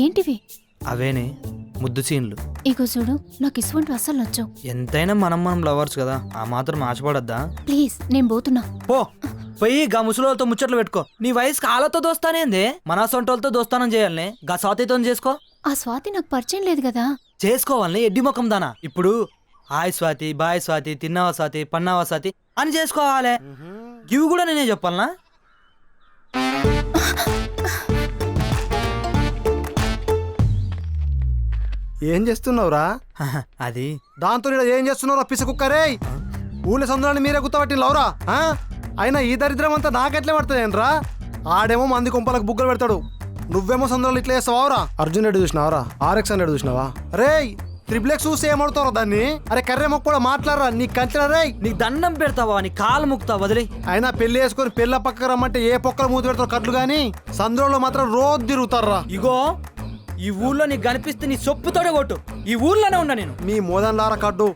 ఏంటివి? అవేనే ముద్దు సీన్లు. ఇగో చూడు, నాకు ఇటువంటి అస్సలు నచ్చవు. ఎంతైనా మనం లవర్స్ కదా, ఆ మాత్రం ఆశపడద్దా? ప్లీజ్, నేను పోతున్నా. పోయి గా ముసలితో ముచ్చట్లు పెట్టుకో. నీ వయసుకి వాళ్ళతో దోస్తానేందే? మన సొంటోళ్ళతో దోస్తానం చేయాలనే, గా స్వాతితో చేసుకో. ఆ స్వాతి నాకు పరిచయం లేదు కదా. చేసుకోవాలని ఎడ్డి ముఖం దానా. ఇప్పుడు హాయ్ స్వాతి, బాయ్ స్వాతి, తిన్నావా స్వాతి, పన్నావా స్వాతి అని చేసుకోవాలి. ఇవి కూడా నేనే చెప్పాలనా? ఏం చేస్తున్నావురా? అది దాంతో ఏం చేస్తున్నావురా పిస కుక్కరే? ఊళ్ళో సందులని మీరే గుర్తపట్టినవురా? అయినా ఈ దరిద్రం అంతా నాకెట్లే పడుతుందేంట్రా? ఆడేమో మంది కుంపలకు బుగ్గలు పెడతాడు, నువ్వేమో సందులో ఇట్లా చేస్తావారా? అర్జున్ రెడ్డి చూసినావరా? RX-100 చూసినావా? రే XXX చూసి ఏమడుతారా దాన్ని? అరే కర్రే మొక్క కూడా మాట్లాడరా, నీ కంచెల రే. నీకు దండం పెడతావా? నీ కాలు ముక్తా వదిలే. అయినా పెళ్లి చేసుకుని పెళ్ళ పక్కకు రమ్మంటే ఏ పొక్కలు మూతి పెడతారు కట్లు గాని, సందులో మాత్రం రోజు తిరుగుతారా. ఇగో ఈ ఊళ్ళో నీకు కనిపిస్తే నీ సొప్పుతోడే కొట్టు. ఈ ఊర్లోనే ఉన్నా నేను. మీ మోదన్లారా కడ్డు.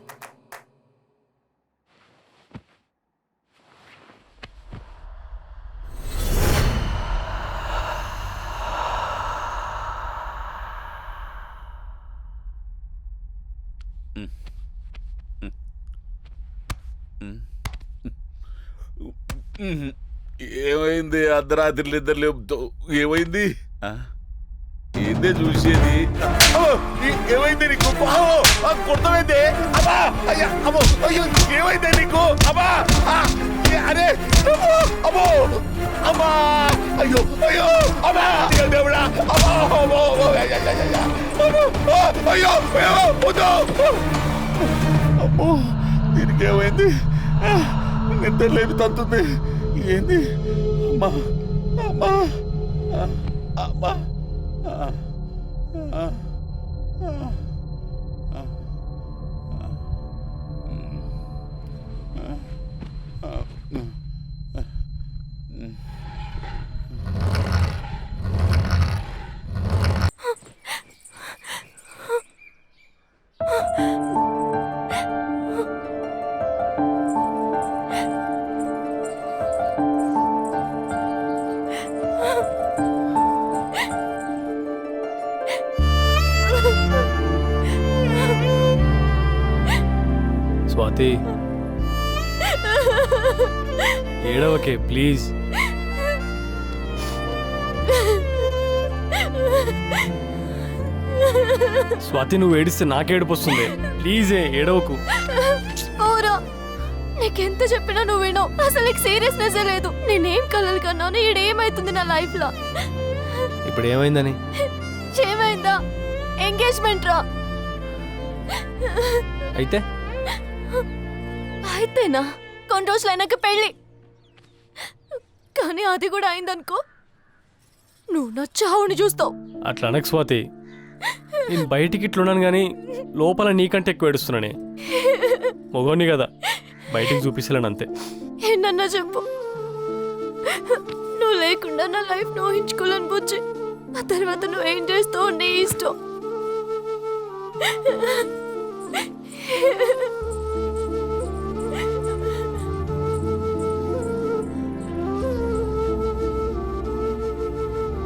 ఏమైంది? అర్ధరాత్రి ఇద్దరు లేపుతావు, ఏమైంది? ఏందే చూసేది? ఏమైంది నీకు? కొట్టమైంది? అబ్బా అయ్యా, అమ్మో, అయ్యో, ఏమైంది నీకు? అబ్బా అరే, అమ్మో, అమ్మా, అయ్యో, అయ్యో, అమ్మా, దేవుడా, అమ్మో, అయ్యో, అయ్యో, వద్దు. అమ్మో, దీనికి ఏమైంది? నిద్ర లేపి తంతుంది. ఏంది? అమ్మా, అమ్మా, అమ్మా. స్వాతి, ఏడవకే ప్లీజ్. స్వాతి, నువ్వు ఏడిస్తే నాకేడుపు వస్తుంది. ప్లీజే ఏడవకు. ఓరా, నీకెంత చెప్పినా నువ్వు వినవు. అసలు నీకు సీరియస్నెస్ లేదు. నేనేం కలలు కన్నాను, ఈడేమైతుంది నా లైఫ్ లో? ఇప్పుడు ఏమైందని? ఏమైందా? ఎంగేజ్మెంట్ రా. అయితేనా కొన్ని రోజులు అయినాక పెళ్ళి. కానీ అది కూడా అయిందనుకో, నువ్వు నా చావుని చూస్తావు. అట్లా అనకు స్వాతి. నేను బయటికి ఇట్లున్నాను కానీ లోపల నీకంటే ఎక్కువ ఏడుస్తున్నానే. మొగోని కదా, బయటికి చూపిస్తలేను అంతే. ఏంటన్నా చెప్పు, నువ్వు లేకుండా నా లైఫ్ నువ్వు ఊహించుకోలేని బుజ్జి. ఆ తర్వాత నువ్వేం చేస్తావు నీ ఇష్టం.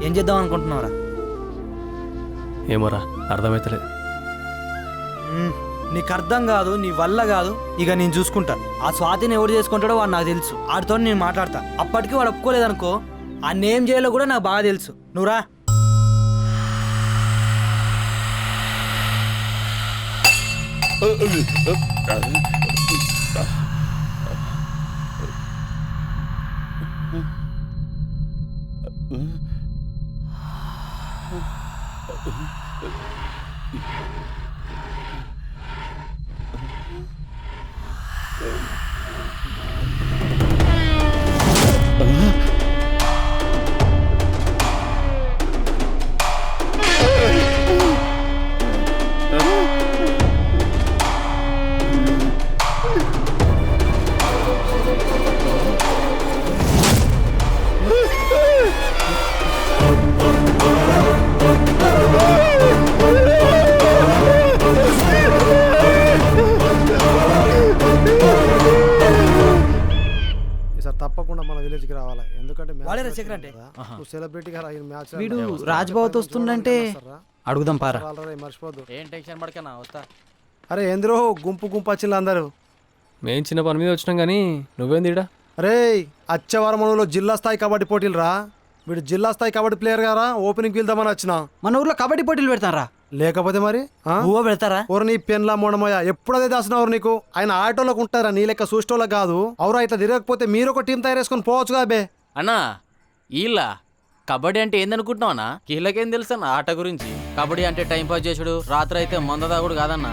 ఏం చేద్దాం అనుకుంటున్నావురా? ఏమోరా, అర్థమైతలేదు. నీకు అర్థం కాదు, నీ వల్ల కాదు. ఇక నేను చూసుకుంటా. ఆ స్వాతిని ఎవరు చేసుకుంటాడో వాడు నాకు తెలుసు. వాడితో నేను మాట్లాడతా. అప్పటికి వాడు ఒప్పుకోలేదనుకో, ఆ నేమ్ చేయాలో కూడా నాకు బాగా తెలుసు. నువ్వురా. కాలేజీకి రావాలి ఎందుకంటే వాడే రచయిత అంటే. నువ్వు సెలబ్రిటీగా రా, ఈ మ్యాచ్ వీడు రాజ్బాబుతో వస్తుండంటే అడుగుదాం పారా. మర్చిపోద్దు. ఏం టెన్షన్ పడకనా వస్తా. అరే ఏంద్రో గుంపు గుంపు వచ్చింది అందరూ. మేం చిన్న పని మీద వచ్చినాం కానీ నువ్వేంది ఈడ? అరే అచ్చవరమణులో జిల్లా స్థాయి కబడ్డీ పోటీలు రా. వీడు జిల్లా స్థాయి కబడ్డీ ప్లేయర్ గారా, ఓపెనింగ్ వెళ్దామని వచ్చిన. మన ఊర్లో కబడ్డీ పోటీలు పెడతారా? లేకపోతే మరి ఊవ పెడతారా? ఓరు నీ పెన్లా మొండమయ్య ఎప్పుడు అదే దాసినవారు నీకు. ఆయన ఆటోలకు ఉంటారా, నీ లెక్క సూస్టోళ్ళకి కాదు. అవురా ఇట్లా తిరగకపోతే మీరు ఒక టీం తయారు చేసుకొని పోవచ్చు కాబే. అన్నా వీళ్ళ కబడ్డీ అంటే ఏందనుకుంటున్నావు అన్నా? వీళ్ళకేం తెలుసు అన్న ఆట గురించి? కబడ్డీ అంటే టైం పాస్ చేసుడు, రాత్రి అయితే మందదాగుడు కాదన్నా,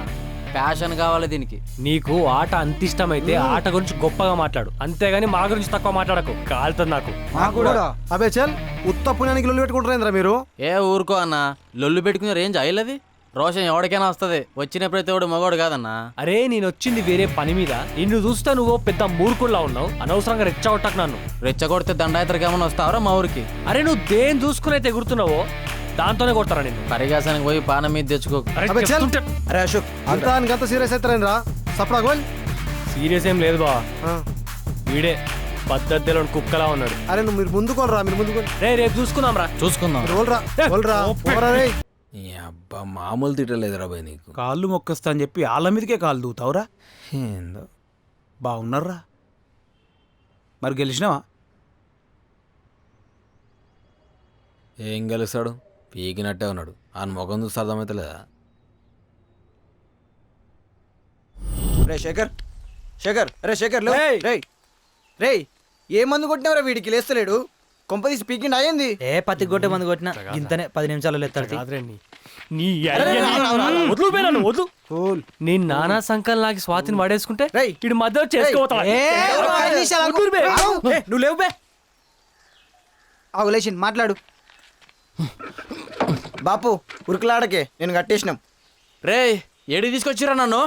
ప్యాషన్ కావాలి దీనికి. నీకు ఆట అంత ఇష్టమైతే ఆట గురించి గొప్పగా మాట్లాడు, అంతేగాని మా గురించి తక్కువ మాట్లాడకు. కాలుతుంది నాకు. అబే చల్ ఉత్త పుణ్యానికి లొల్లి పెట్టుకుంటారేంద్రా మీరు? ఏ ఊరుకో అన్న, లొల్లు పెట్టుకునే రేంజ్ అయ్యలది. రోషన్ ఎవరికైనా వస్తుంది, వచ్చిన ప్రతి ఒడు మగవాడు కాదన్నా. అరే నేను వచ్చింది వేరే పని మీద, నిన్ను చూస్తే నువ్వు పెద్ద మూర్ఖుల్లా ఉన్నావు. అనవసరంగా రెచ్చగొట్టకు నన్ను. రెచ్చగొడితే దండాయతరికి ఏమన్నా వస్తావరా మా ఊరికి? అరే నువ్వు దేని చూసుకుని అయితే ఎగురుతున్నావో దాంతోనే కొడతారా నిన్ను. పరిగాసానికి పోయి పానం మీద తెచ్చుకో. అరే అశోక్ అంత సీరియస్ అవుతారేంద్రా? సప్రా గోల్ సీరియస్ ఏం లేదు బా, వీడే పద్ధతిలో కుక్కలా ఉన్నాడు. అరే నువ్వు మీరు ముందుకోరా, మీరు ముందుకోరు. రేపు చూసుకుందాం రా, చూసుకుందాం. అబ్బా మామూలు తిట్టలేదురా బాయ్ నీకు. కాళ్ళు మొక్కస్తా అని చెప్పి వాళ్ళ మీదకే కాళ్ళు దూతావురా. ఏందో బాగున్నారా? మరి గెలిచినావా? ఏం గెలుస్తాడు, పీకినట్టే ఉన్నాడు. ఆయన ముఖం చూస్తే అర్థమైతే లేదా? రే శేఖర్, శేఖర్, అరే శేఖర్ రే ఏ మందు కొట్టినవరా వీడికి? లేస్తలేడు. కొంపదీసి పీకిండి అయ్యింది. ఏ పత్తి కొట్టే మందు కొట్టినా ఇంతనే 10 నిమిషాలు లేస్తాడు. నీ నానా సంకల్ లాగి స్వాతిని వాడేసుకుంటే ఇటు మధ్యలో చేసుకోవతా. నువ్వు లేవు బే. లేచి మాట్లాడు. బాపు ఉరుకులాడకే, నేను కట్టేసినాం. రే ఏడి తీసుకొచ్చిరా నన్ను?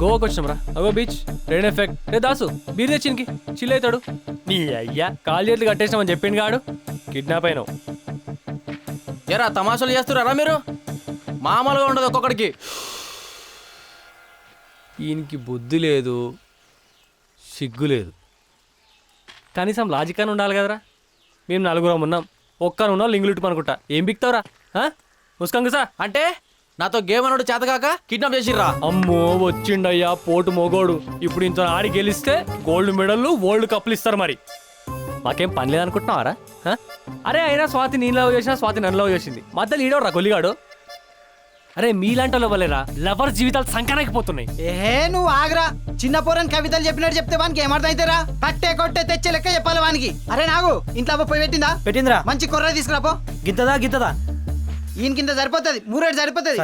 గోవాకి వచ్చినాం రా. అగో బీచ్, రెయిన్ ఎఫెక్ట్. రే దాసు బీర్ తెచ్చినికి చిల్ అవుతాడు. నీ అయ్యా కాలు చేతులు కట్టేసినామని చెప్పిండు కాడు. కిడ్నాప్ అయినావు. ఏరా తమాషాలు చేస్తున్నారా మీరు? మామూలుగా ఉండదు ఒక్కొక్కడికి. ఈయనకి బుద్ధి లేదు, సిగ్గు లేదు, కనీసం లాజిక్ అని ఉండాలి కదరా. మేము 4 ఉన్నాం, ఒక్కరు ఉన్నాం లింగులుట్టు అనుకుంటా. ఏం బిక్తావురా ముస్కంగు సార్? అంటే నాతో గేమ్ అన్నాడు చేతగాక కిడ్నాప్ చేసిర్రా? అమ్మో వచ్చిండయ్యా పోటు మోగోడు. ఇప్పుడు ఇంత ఆడి గెలిస్తే గోల్డ్ మెడల్లు వరల్డ్ కప్లు ఇస్తారు. మరి మాకేం పని లేదనుకుంటున్నావారా? అరే అయినా స్వాతి నేను లవ్ చేసినా స్వాతి నన్ను లవ్ చేసింది. మధ్యలో ఈడవరా గొల్లిగాడు. అరే మీలాంటి లవ్వలేరా, లవర్ జీవితాలు సంకనాకపోతున్నాయి. ఏ నువ్వు ఆగరా. చిన్న పోరని కవితలు చెప్పినట్టు చెప్తే వానికి ఏమర్థం అవుతారా? కట్టే కొట్టే తెచ్చే లెక్క చెప్పాలి వానికి. అరే నాగు ఇంట్లో పోయి పెట్టిందిరా? మంచి కొర్ర తీసుకురాపో. గిత్తదా ఈయన కింద సరిపోతుంది, 3 సరిపోతుంది.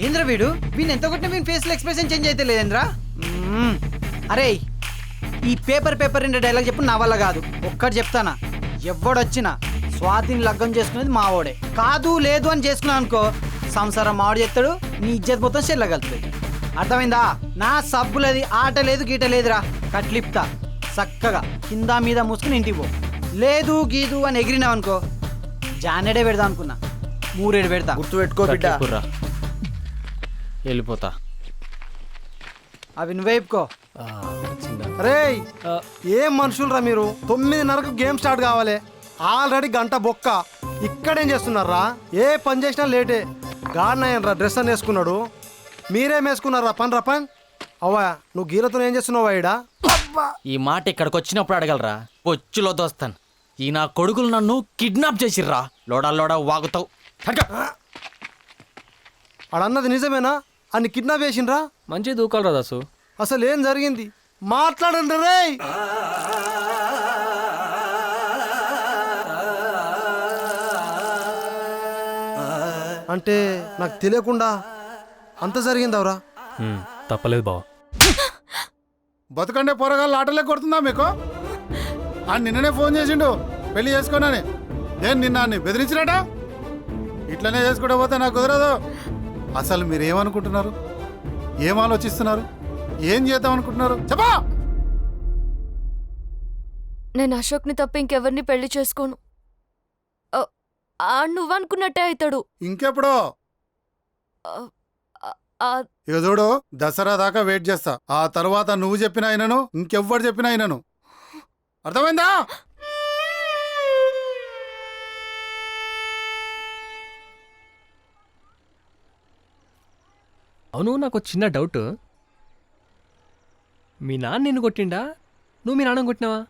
ఏంద్ర వీడు ఎంత కొట్టిన వీని ఫేస్ ఎక్స్ప్రెషన్ చేంజ్ అయితే లేదేంద్రా? అరే ఈ పేపర్ డైలాగ్ చెప్పు, నా వల్ల కాదు. ఒక్కటి చెప్తానా, ఎవడొచ్చినా స్వాతిని లగ్గం చేసుకునేది మావోడే. కాదు లేదు అని చేసుకున్నావు అనుకో, సంసారం మావాడు చేస్తాడు, నీ ఇజ్జత్ మొత్తం చెల్లగలుగుతుంది. అర్థమైందా? నా సబ్బులది ఆట లేదు గీట లేదురా. కట్లిప్తా చక్కగా కింద మీద మూసుకుని ఇంటికి పో. లేదు గీదు అని ఎగిరినావు అనుకో, జానెడే పెడదా అనుకున్నా, 3 పెడతా. గుర్తు పెట్టుకో బిడ్డ. వెళ్ళిపోతా. అవి నువ్వేపుకో. అరే ఏం మనుషులరా మీరు? 9:30కు గేమ్ స్టార్ట్ కావాలి, ఆల్రెడీ గంట బొక్క. ఇక్కడేం చేస్తున్నారా? ఏ పని చేసినా లేటే. గాడినయ్యనరా డ్రెస్ అని వేసుకున్నాడు, మీరేం వేసుకున్నారా? పని అవ్వా నువ్వు గీలతో ఏం చేస్తున్నావా? ఈడా ఈ మాట ఇక్కడికి వచ్చినప్పుడు అడగలరా, కొచ్చులో దోస్తాను. ఈ నా కొడుకులు నన్ను కిడ్నాప్ చేసిర్రా. లోడా వాగుతావు. ఆడన్నది నిజమేనా? అన్ని కిడ్నాప్ చేసిండ్రా? మంచి దూకాలరా దాసు. అసలు ఏం జరిగింది మాట్లాడండి రే. అంటే నాకు తెలియకుండా అంత జరిగిందవరా? తప్పలేదు బావ. బతుకండే పోరగాళ్ళు ఆటలే కొడుతుందా మీకు? నిన్ననే ఫోన్ చేసిండు పెళ్లి చేసుకోనని. నేను నిన్న బెదిరించినట? ఇట్లనే చేసుకుంటే పోతే నాకు కుదరదు. అసలు మీరు ఏమనుకుంటున్నారు? ఏం ఆలోచిస్తున్నారు? ఏం చేద్దాం అనుకుంటున్నారు? చెప్పా. నేను అశోక్ని తప్ప ఇంకెవరిని పెళ్లి చేసుకోను. నువ్వనుకున్నట్టే అవుతాడు. ఇంకెప్పుడో? ఇక చూడు, దసరా దాకా వెయిట్ చేస్తా. ఆ తర్వాత నువ్వు చెప్పిన అయినను, ఇంకెవ్వరు చెప్పిన అయినను. అర్థమైందా? అవును, నాకు చిన్న డౌట్. మీ నాన్న నిన్ను కొట్టిండా, నువ్వు మీ నాన్న కొట్టినావా?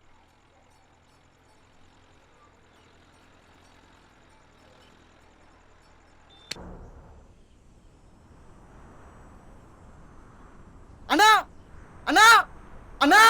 అన్నా అన్నా అన్నా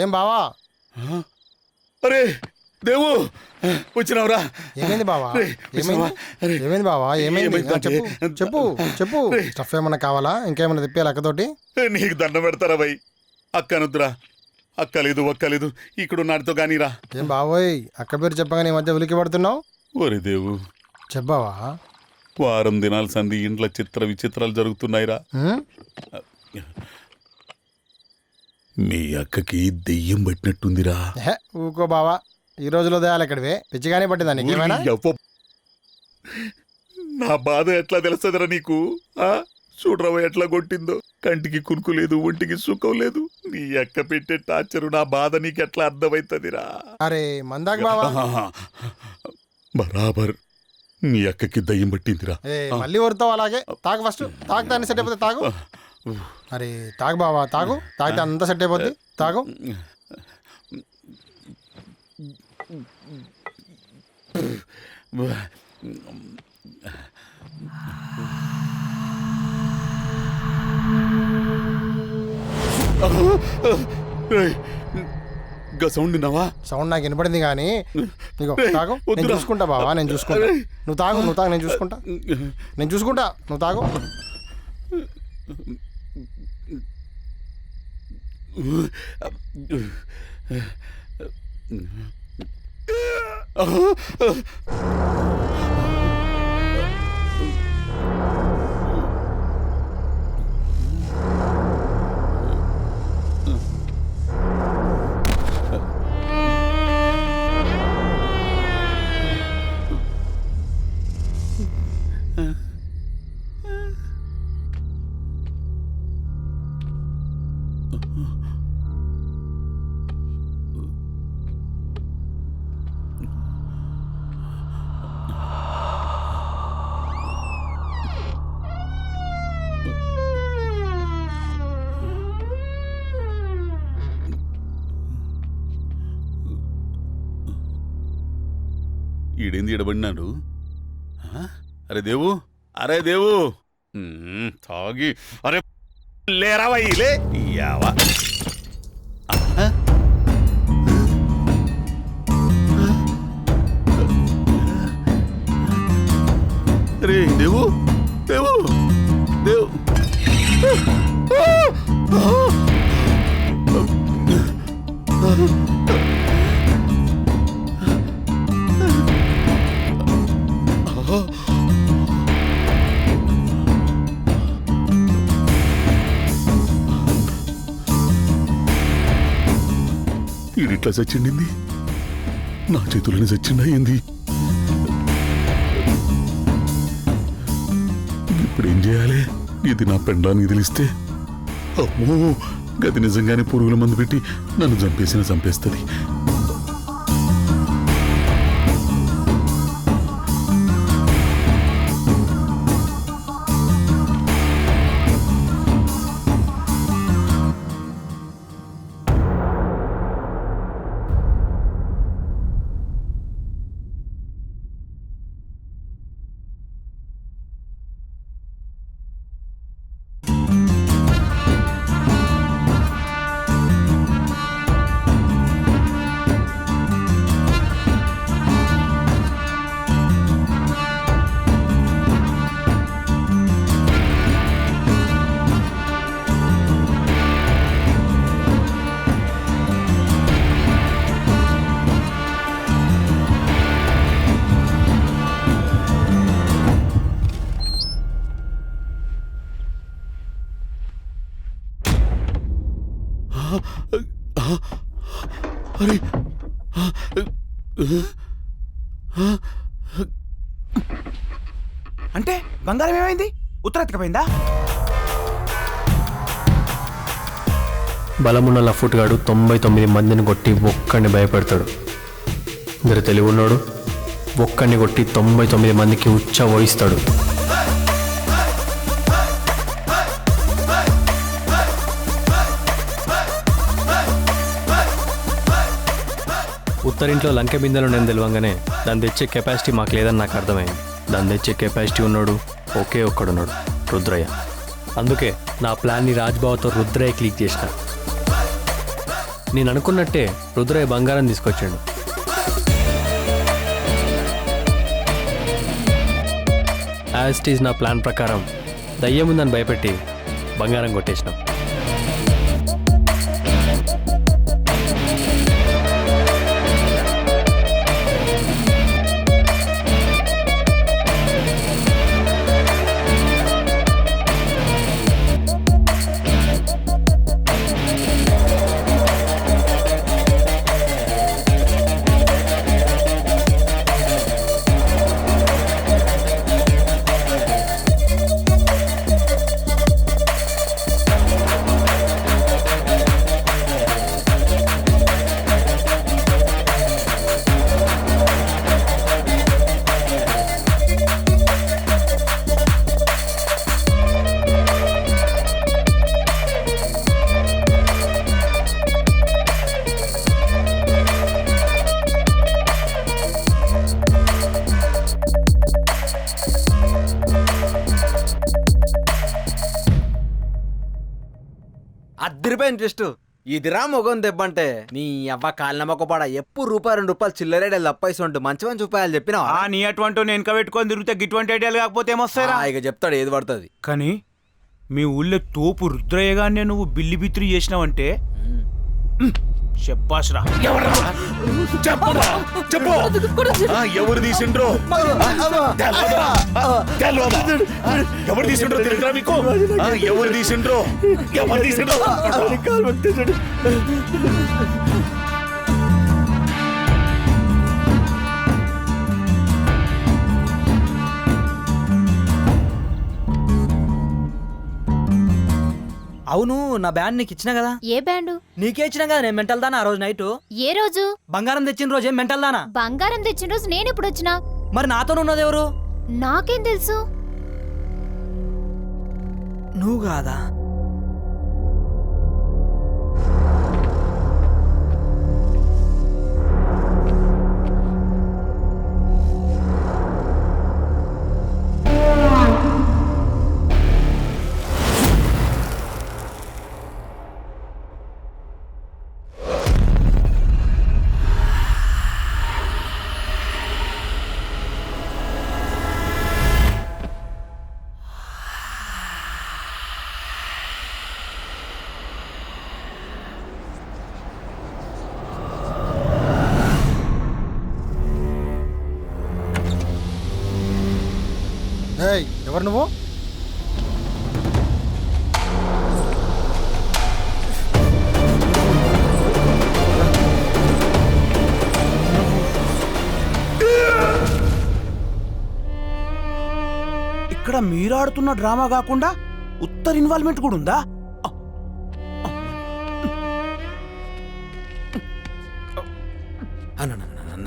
ఏం బావా? అరే దేవు, వచ్చినావురా? ఏమైంది బావా? ఏమైంది బావా? ఏమైంది? చెప్పు చెప్పు చెప్పు. స్టఫ్ ఏమన్నా కావాలా? ఇంకేమన్నా తెప్పియాలి అక్కతోటి? నీకు దండం పెడతారా భయ్? అక్కనొద్దురా, అక్కలేదు ఒక్కలేదు, ఇక్కడ నాటితో కానీరా. ఏం బావోయ్, అక్క పేరు చెప్పగానే ఈ మధ్య ఉలికి పడుతున్నావు? ఓరే దేవు, చెప్పావా? వారం దినాల సంధి ఇంట్లో చిత్ర విచిత్రాలు జరుగుతున్నాయిరా. మీ అక్కకి దెయ్యం పట్టినట్టుందిరా. ఊకో బావా, ఈ రోజులో దయాలు ఎక్కడివే? పిచ్చిగానే పట్టిందా నీకేమైనా? నా బాధ ఎట్లా తెలుస్తుందిరా నీకు? చూడరావు ఎట్లా కొట్టిందో. కంటికి కునుకు లేదు, ఒంటికి సుఖం లేదు. నీ అక్క పెట్టే టార్చరు నా బాధ నీకు ఎట్లా అర్థమవుతుందిరా? అరే మందాక బావా, బరాబర్ నీ అక్కకి దయ్యం పట్టిందిరా. మళ్ళీ వరుతావు అలాగే. తాగు ఫస్ట్, తాగుతా అన్ని సెట్ అయిపోతే తాగు. అరే తాగు బావా, తాగు. తాగితే అంతా సెట్ అయిపోద్ది, తాగు. సౌండ్ విన్నావా? సౌండ్ నాకు వినపడింది కానీ ఇగో తాగు. నేను చూసుకుంటా బావా, నేను చూసుకుంటా. నువ్వు తాగు, నువ్వు తాగు, నేను చూసుకుంటా. నేను చూసుకుంటా, నువ్వు తాగు. ఈడేంది ఈడబడినాడు? అరే దేవు, అరే దేవు, తాగి అరే లేరావా? లే యావా. అరే దేవు, దేవు, దేవు. ఈడిట్లా చచ్చిండింది, నా చేతులని చచ్చిందా ఏంది? ఇప్పుడు ఏం చేయాలి? ఇది నా పెండానికి తెలిస్తే అమ్మో, గది నిజంగానే పురుగుల మందు పెట్టి నన్ను చంపేస్తుంది. అరే అంటే బంగారం ఏమైంది? ఉత్తరెత్తకపోయిందా? బలమున్న లఫుట్ గాడు 99 మందిని కొట్టి ఒక్కడిని భయపెడతాడు. మీరు తెలివి ఉన్నాడు, ఒక్కడిని కొట్టి 99 మందికి ఉచ్చ వహిస్తాడు. ఉత్తరింట్లో లంకె బిందెలు నేను తెలియంగానే దాన్ని తెచ్చే కెపాసిటీ మాకు లేదని నాకు అర్థమైంది. దాన్ని తెచ్చే కెపాసిటీ ఉన్నాడు, ఒకే ఒక్కడున్నాడు, రుద్రయ్య. అందుకే నా ప్లాన్ని రాజ్బావతో రుద్రయ్య క్లిక్ చేసిన. నేను అనుకున్నట్టే రుద్రయ్య బంగారం తీసుకొచ్చాడు. యాజ్ ఇట్ ఈజ్ నా ప్లాన్ ప్రకారం దయ్యం ఉందని భయపెట్టి బంగారం కొట్టేసినాం. ₹10 ఇంట్రెస్ట్. ఇదిరా మొగం దెబ్బంటే నీ అవ్వ కాళ్ళ మొక్కపాడ ఎప్పుడు ₹2 చిల్లరేడే లప్పైసంటు మంచి మంచి ఉపాయాలు చెప్పినా నీ అటువంటి వెనక పెట్టుకొని తిరిగితే గిటువంటి ఐడియాలు కాకపోతే ఏమొస్తారా? ఇక చెప్తాడు ఏది పడుతుంది. కానీ మీ ఊళ్ళో తోపు రుద్రయ్యగానే నువ్వు బిల్లి బిత్రి చేసినావంటే చెప్పాసురా. ఎవరు తీసిండ్రో ఎవరు తీసిండ్రో తెలుసా మీకు? ఎవరు తీసిండ్రో అవును, నా బ్యాండ్ నీకు ఇచ్చినా కదా. ఏ బ్యాండ్? నీకే ఇచ్చినా కదా. నేను మెంటల్ దానా ఆ రోజు నైట్. ఏ రోజు? బంగారం తెచ్చిన రోజే మెంటల్ దానా. బంగారం తెచ్చిన రోజు నేను ఎప్పుడు వచ్చినా? మరి నాతో ఉన్నది ఎవరు? నాకేం తెలుసు? నువ్వు కాదా? ఎవరు నువ్వు? ఇక్కడ ఇక్కడ మీరు ఆడుతున్న డ్రామా కాకుండా ఉత్తర్ ఇన్వాల్వ్మెంట్ కూడా ఉందా?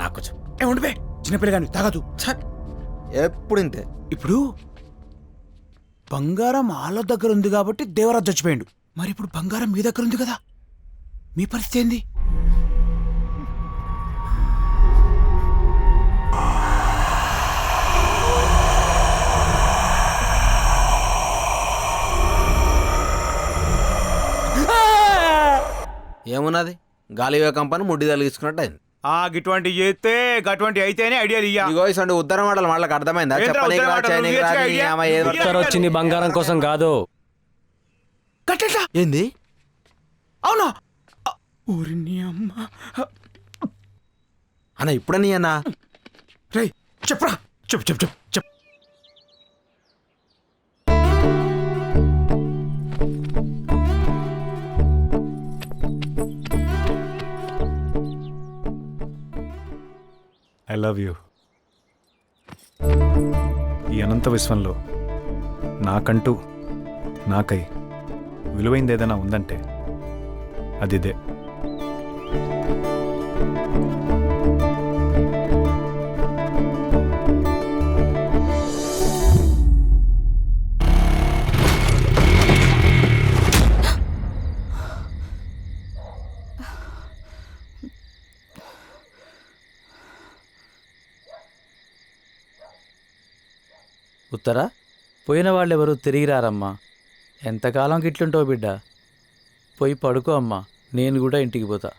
నాకు కొంచెం ఏముండి బే, చిన్నపిల్ల కానీ తాగదు. ఎప్పుడు ఇంతే. ఇప్పుడు బంగారం వాళ్ళ దగ్గర ఉంది కాబట్టి దేవరాజు చచ్చిపోయాడు. మరి ఇప్పుడు బంగారం మీ దగ్గర ఉంది కదా, మీ పరిస్థితి ఏంది? ఏమున్నది గాలి కంపని ముడ్డి తలిగించుకున్నట్టు అయింది. గిటువంటి చేస్తే గటువంటి అయితేనే ఐడియాలు ఇయ్య. ఇగో ఇసండి ఉత్తరం మాటలు వాళ్ళకి అర్థమైందా? ఉత్తరం వచ్చింది బంగారం కోసం కాదు. ఏంది? అవునా? ఊరిని అమ్మ అన్న ఇప్పుడని అన్నా రే చెప్పరా, చెప్పు చెప్పు చెప్పు చెప్పు. I love you. ఈ అనంత విశ్వంలో నాకంటూ నాకై విలువైంది ఏదైనా ఉందంటే అదిదే. ఉత్తరా, పోయిన వాళ్ళెవరు తిరిగి రారమ్మా. ఎంతకాలం ఇట్లుంటావు బిడ్డ? పోయి పడుకో అమ్మా, నేను కూడా ఇంటికి పోతా.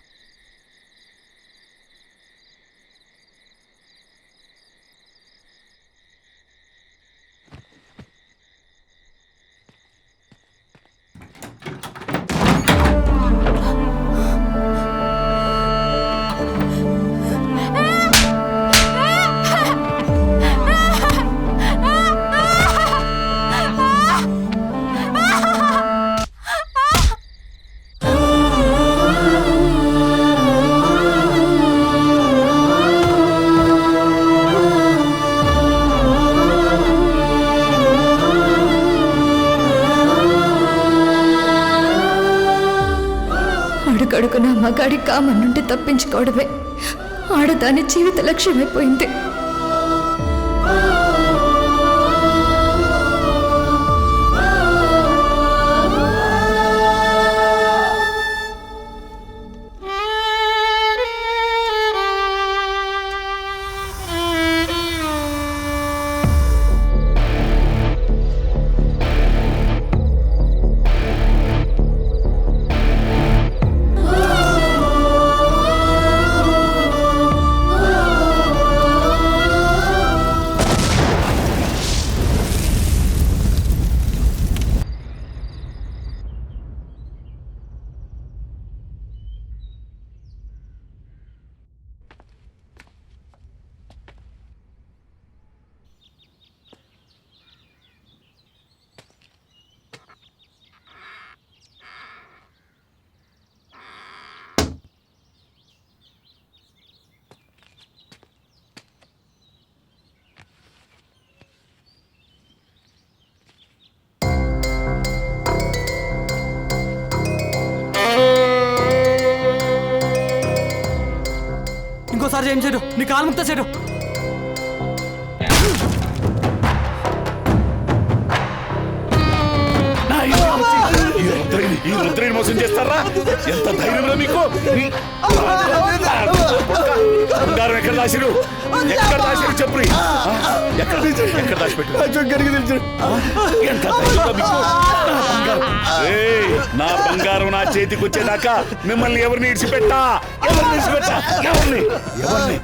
అడుగడుగున మగాడి కామం నుండి తప్పించుకోవడమే ఆడదాని జీవిత లక్ష్యమైపోయింది. ఇంకోసారి ఏం చేయడు, నీ కాలు ముక్త చేయడు. ఈ రుద్రని మోసం చేస్తారా? ఎంత ధైర్యంలో మీకు? బంగారం ఎక్కడ దాసిరు? ఎక్కడ దాసిరు చెప్పు. ఎక్కడ దాచిపెట్టు? ఎంత ధైర్యంలో మీకు? నా బంగారం నా చేతికి వచ్చేదాకా మిమ్మల్ని ఎవరిని ఇడిచిపెట్టా? ఎవరిని ఇడిచిపెట్టా? ఎవరిని ఎవరిని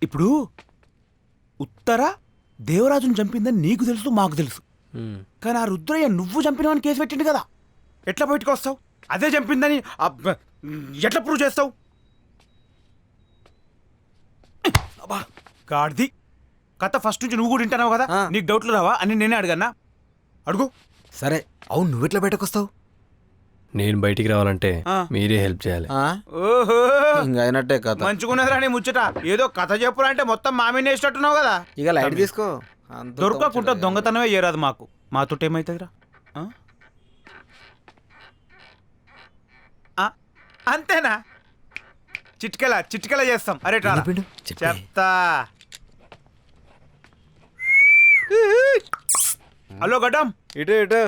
ఇప్పుడు ఉత్తర దేవరాజును చంపిందని నీకు తెలుసు, మాకు తెలుసు. కానీ ఆ రుద్రయ్య నువ్వు చంపినవని కేసు పెట్టిండు కదా, ఎట్లా బయటకు వస్తావు? అదే చంపిందని ఎట్లా ప్రూవ్ చేస్తావు? గాడిది కథ ఫస్ట్ నుంచి నువ్వు కూడా వింటున్నావు కదా, నీకు డౌట్లు రావా అని నేనే అడగన్నా? అడుగు. సరే, అవును నువ్వెట్లా బయటకు వస్తావు? నేను బయటికి రావాలంటే మీరే హెల్ప్ చేయాలి. ఓహో ఇంకా అయినట్టే కథ. మంచుకున్నదిరా నీ ముచ్చట. ఏదో కథ చెప్పురంటే మొత్తం మామిని వేసినట్టున్నావు కదా. ఇక లైట్ తీసుకో. దొరకకుండా దొంగతనమే చేయరాదు మాకు. మాతోటి ఏమైతుందిరా? అంతేనా? చిట్కెలా చేస్తాం. అరే చెప్తా. హలో గడ్డం, ఇటు ఇటు.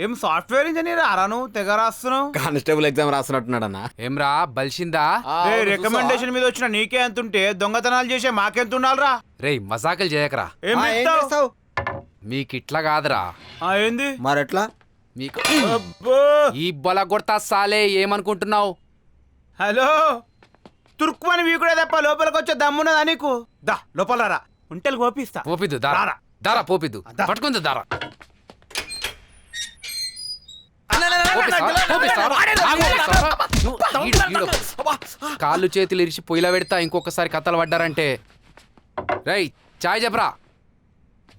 ఏం సాఫ్ట్వేర్ ఇంజనీర్ ఆరా నువ్వు? తెగ రాస్తున్నావు. Constable exam రాస్తున్నట్టున్నాడన్నా. ఏమ్రా బలిసిందా? రికమెండేషన్ మీద వచ్చిన నీకే ఎంతుంటే దొంగతనాలు చేసే మాకెంత ఉండాలరా? రేయ్ మజాకలు చేయకరా. ఏం చేస్తావు? మీకిట్లా కాదురా. ఏంది మరెట్లా? మీకు ఈ బొల కొడతా సాలే. ఏమనుకుంటున్నావు? హలో, తుర్కుమని వీకుడే తప్ప లోపలికి వచ్చే దమ్మున్నదా నీకు? దా లోపల రా, ఉంటెలు పోపిస్తా. పోపిద్దు దారా, దారా పోపిద్దు. పట్టుకుంది దారా. కాళ్ళు చేతులు ఇరిచి పొయ్యిలా పెడతా. ఇంకొకసారి కథలు పడ్డారంటే. రేయ్ చాయ్ చెప్పరా.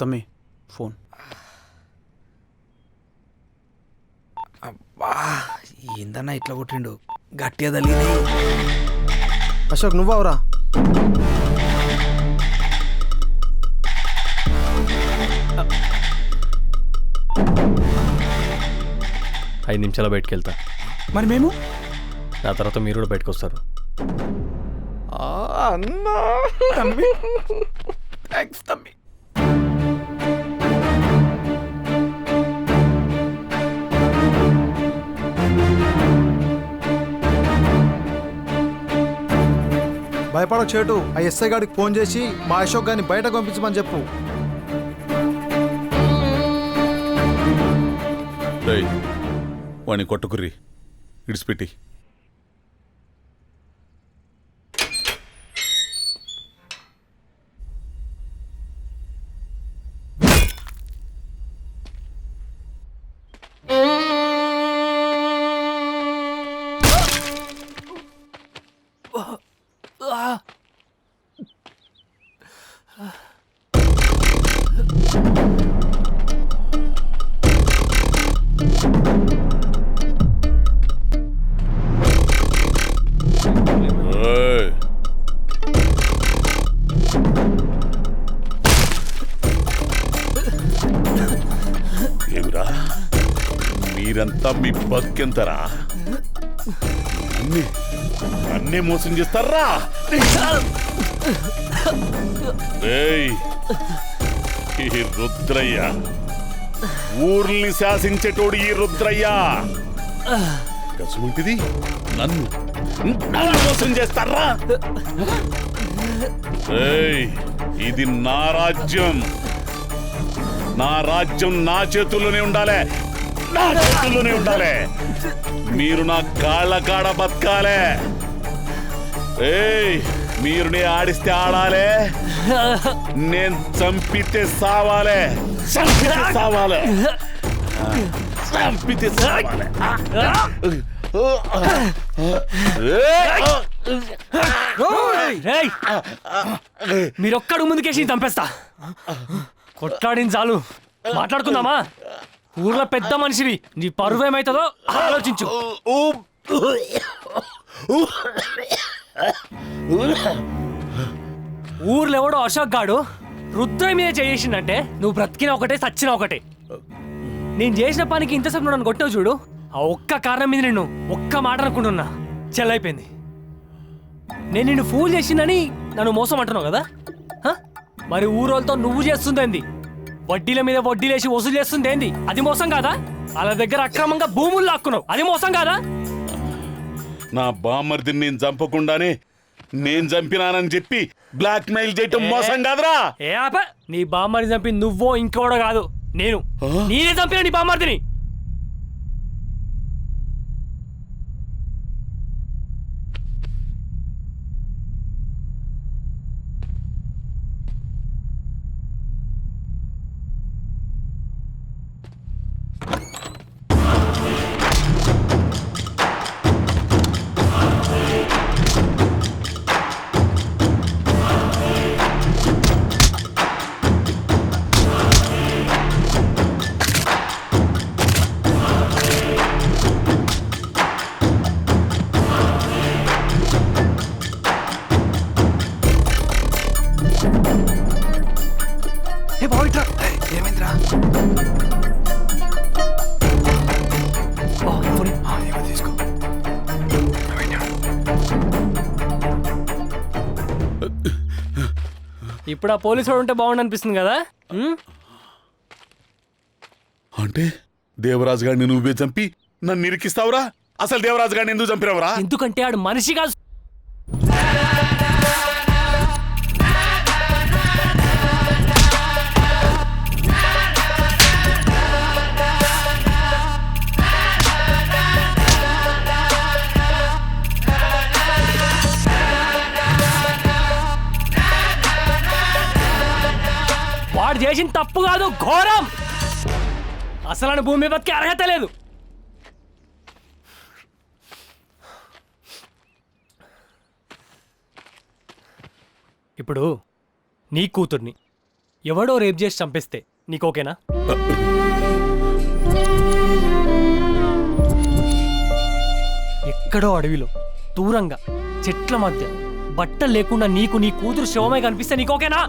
తమ్మి ఫోన్. అబ్బా ఏందన్నా ఇట్లా కొట్టిండు? గట్టిగా తల్లి. అశోక్ నువ్వవురా? 5 నిమిషాలు బయటకు వెళ్తా. మరి మేము? నా తర్వాత మీరు కూడా బయటకు వస్తారు. థ్యాంక్స్ తమ్మి. భయపడకు చేటు. ఆ ఎస్ఐ గారికి ఫోన్ చేసి మా అశోక్ గారిని బయటకు పంపించమని చెప్పు. వాణ్ణి కొట్టుకుర్రి, ఇడిచిపెట్టి. ఏమిరా మీరంతా మీ బతికెంతరా? అన్నీ మోసం చేస్తారా? ఈ రుద్రయ్య ఊర్ని శాసించేటోడు. ఈ రుద్రయ్య కసుమంటిది నన్ను మోసం చేస్తారా? ఇది నా రాజ్యం. నా రాజ్యం నా చేతుల్లోనే ఉండాలి. నా చేతుల్లోనే ఉండాలి. మీరు నా కాళ్ళ కాడ బతకాలే. మీరు నే ఆడిస్తే ఆడాలే, నేను చంపితే సావాలే. చంపితే సావాలే. చంపితే సావాలే. మీరొక్కడు ముందుకేసి చంపేస్తా. కొట్లాడిన చాలు, మాట్లాడుకుందామా? ఊర్లో పెద్ద మనిషివి, నీ పరువు ఏమైతుందో ఆలోచించు. ఊర్లో ఎవడో అశోక్ గాడు రుద్రయ్య మీద చేసిందంటే నువ్వు బ్రతికిన ఒకటే సచ్చిన ఒకటే. నేను చేసిన పనికి ఇంతసేపు నన్ను కొట్టావు చూడు, ఆ ఒక్క కారణం మీద నేను ఒక్క మాట అనుకుంటున్నా. చెల్లైపోయింది. నేను నిన్ను ఫూల్ చేసిందని నన్ను మోసం అంటున్నావు కదా? మరి ఊరోళ్ళతో నువ్వు చేస్తుందేంది? వడ్డీల మీద వడ్డీలేసి వసూలు చేస్తుందేంది? అది మోసం కాదా? వాళ్ళ దగ్గర అక్రమంగా భూములు లాక్కున్నావు, అది మోసం కాదా? నా బామ్మర్దిని నేను చంపకుండానే నేను చంపినానని చెప్పి బ్లాక్ మెయిల్ చేయటం మోసం కాదురా? ఏ ఆప, నీ బామ్మర్దిని చంపి నువ్వో ఇంకోడో కాదు, నేనే చంపిన నీ బామ్మర్దిని. ఇప్పుడు ఆ పోలీసు వాడు ఉంటే బాగుండు అనిపిస్తుంది కదా అంటే దేవరాజు గారిని నువ్వే చంపి నన్ను నిరికిస్తావురా? అసలు దేవరాజు గారిని ఎందుకు చంపినవరా? ఎందుకంటే ఆడు మనిషి కాదు. వాడు చేసిన తప్పు కాదు, ఘోరం. అసలు భూమి బతికే అర్హత లేదు. ఇప్పుడు నీ కూతుర్ని ఎవడో రేప్ చేసి చంపేస్తే నీకు ఓకేనా? ఎక్కడో అడవిలో దూరంగా చెట్ల మధ్య బట్టలు లేకుండా నీకు నీ కూతురు శవమై కనిపిస్తే నీకు ఓకేనా?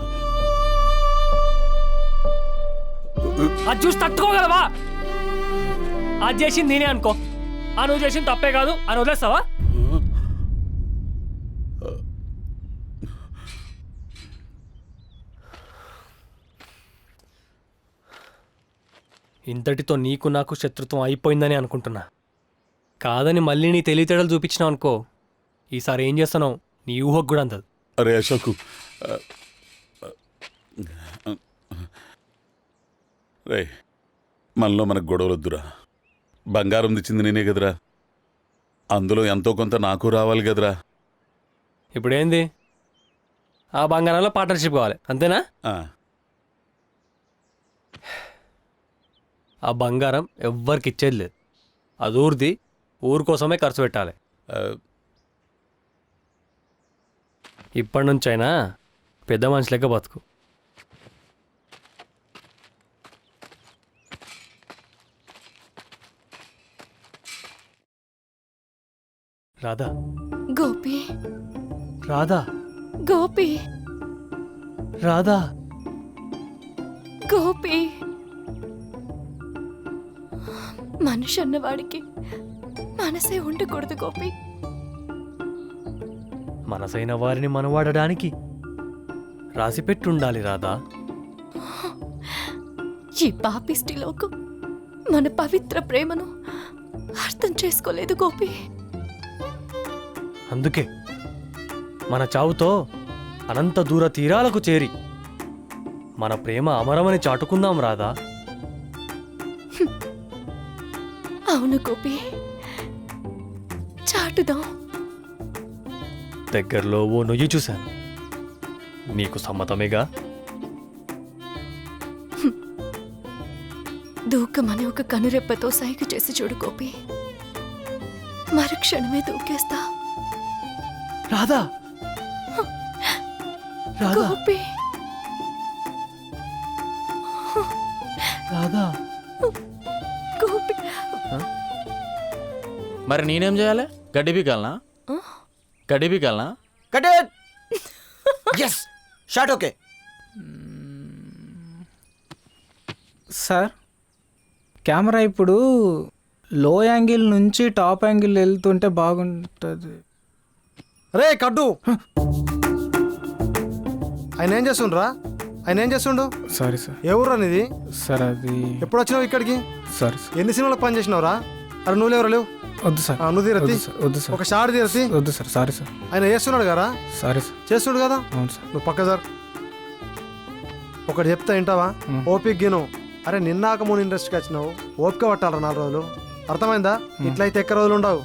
అది చూసి తట్టుకోగలవా? అది చేసింది నేనే అనుకో, నువ్వు చేసింది తప్పే కాదు అని వదిలేస్తావా? ఇంతటితో నీకు నాకు శత్రుత్వం అయిపోయిందని అనుకుంటున్నా. కాదని మళ్ళీ నీ తెలివితేడలు చూపించినావు అనుకో, ఈసారి ఏం చేస్తున్నావు నీ ఊహకు కూడా అందదు. అరే అశోక్, రే మనలో మనకు గొడవలొద్దురా. బంగారం తెచ్చింది నేనే కదరా, అందులో ఎంతో కొంత నాకు రావాలి కదరా. ఇప్పుడేంది? ఆ బంగారంలో పార్ట్నర్షిప్ కావాలి అంతేనా? ఆ బంగారం ఎవ్వరికి ఇచ్చేది లేదు, అది ఊరిది, ఊరి కోసమే ఖర్చు పెట్టాలి. ఇప్పటి నుంచైనా పెద్ద మనిషి లెక్క బతుకు. రాధా, గోపి, రాధా, గోపి, రాధా, గోపి. మనిషి అన్నవాడికి మనసే ఉండకూడదు గోపి. మనసైన వారిని మనవాడడానికి రాసిపెట్టుండాలి రాధా. ఈ పాపిష్టి లోకం మన పవిత్ర ప్రేమను అర్థం చేసుకోలేదు గోపి. అందుకే మన చావుతో అనంత దూర తీరాలకు చేరి మన ప్రేమ అమరమని చాటుకుందాం రాధా. అవును గోపి, చాటుదాం. దగ్గరలో ఓ నొయ్యి చూశాను, నీకు సమ్మతమేగా? దూకమని ఒక కనురెప్పతో సైగ చేసి చూడు గోపి, మరుక్షణమే దూకేస్తా. రాధా, రాధా, గోపి, రాధా, గోపి. మరి నేనేం చేయాలి? గడ్డి పీకాలనా? గడ్డి పీకాలనా? Cut yes shot okay. Sir, camera ఇప్పుడు లో యాంగిల్ నుంచి టాప్ యాంగిల్ వెళ్తుంటే బాగుంటుంది. రే కడ్డు, ఆయన ఏం చేస్తుండ్రా? ఆయన ఏం చేస్తుండు? Sorry sir. ఏ ఊర్రా నీది? సార్ అది ఎప్పుడు వచ్చినావు ఇక్కడికి? సారీ. ఎన్ని సినిమాలకు పని చేసినావురా? అరే నువ్వు లేవరా? లేవు. వద్దు సార్. నువ్వు తీరతి. వద్దు సార్. ఒక షార్ట్ తీరతి. వద్దు సార్. Sorry sir. ఆయన చేస్తున్నాడు కదా? Sorry sir. చేస్తుండు కదా? అవును సార్. నువ్వు పక్క సార్ ఒకటి చెప్తా వింటావా? ఓపిక గిను. అరే నిన్నాక మూడు ఇండస్ట్రీకి వచ్చినావు, ఓపిక పట్టాలరా 4 రోజులు. అర్థమైందా? ఇట్లయితే ఎక్క రోజులు ఉండవు.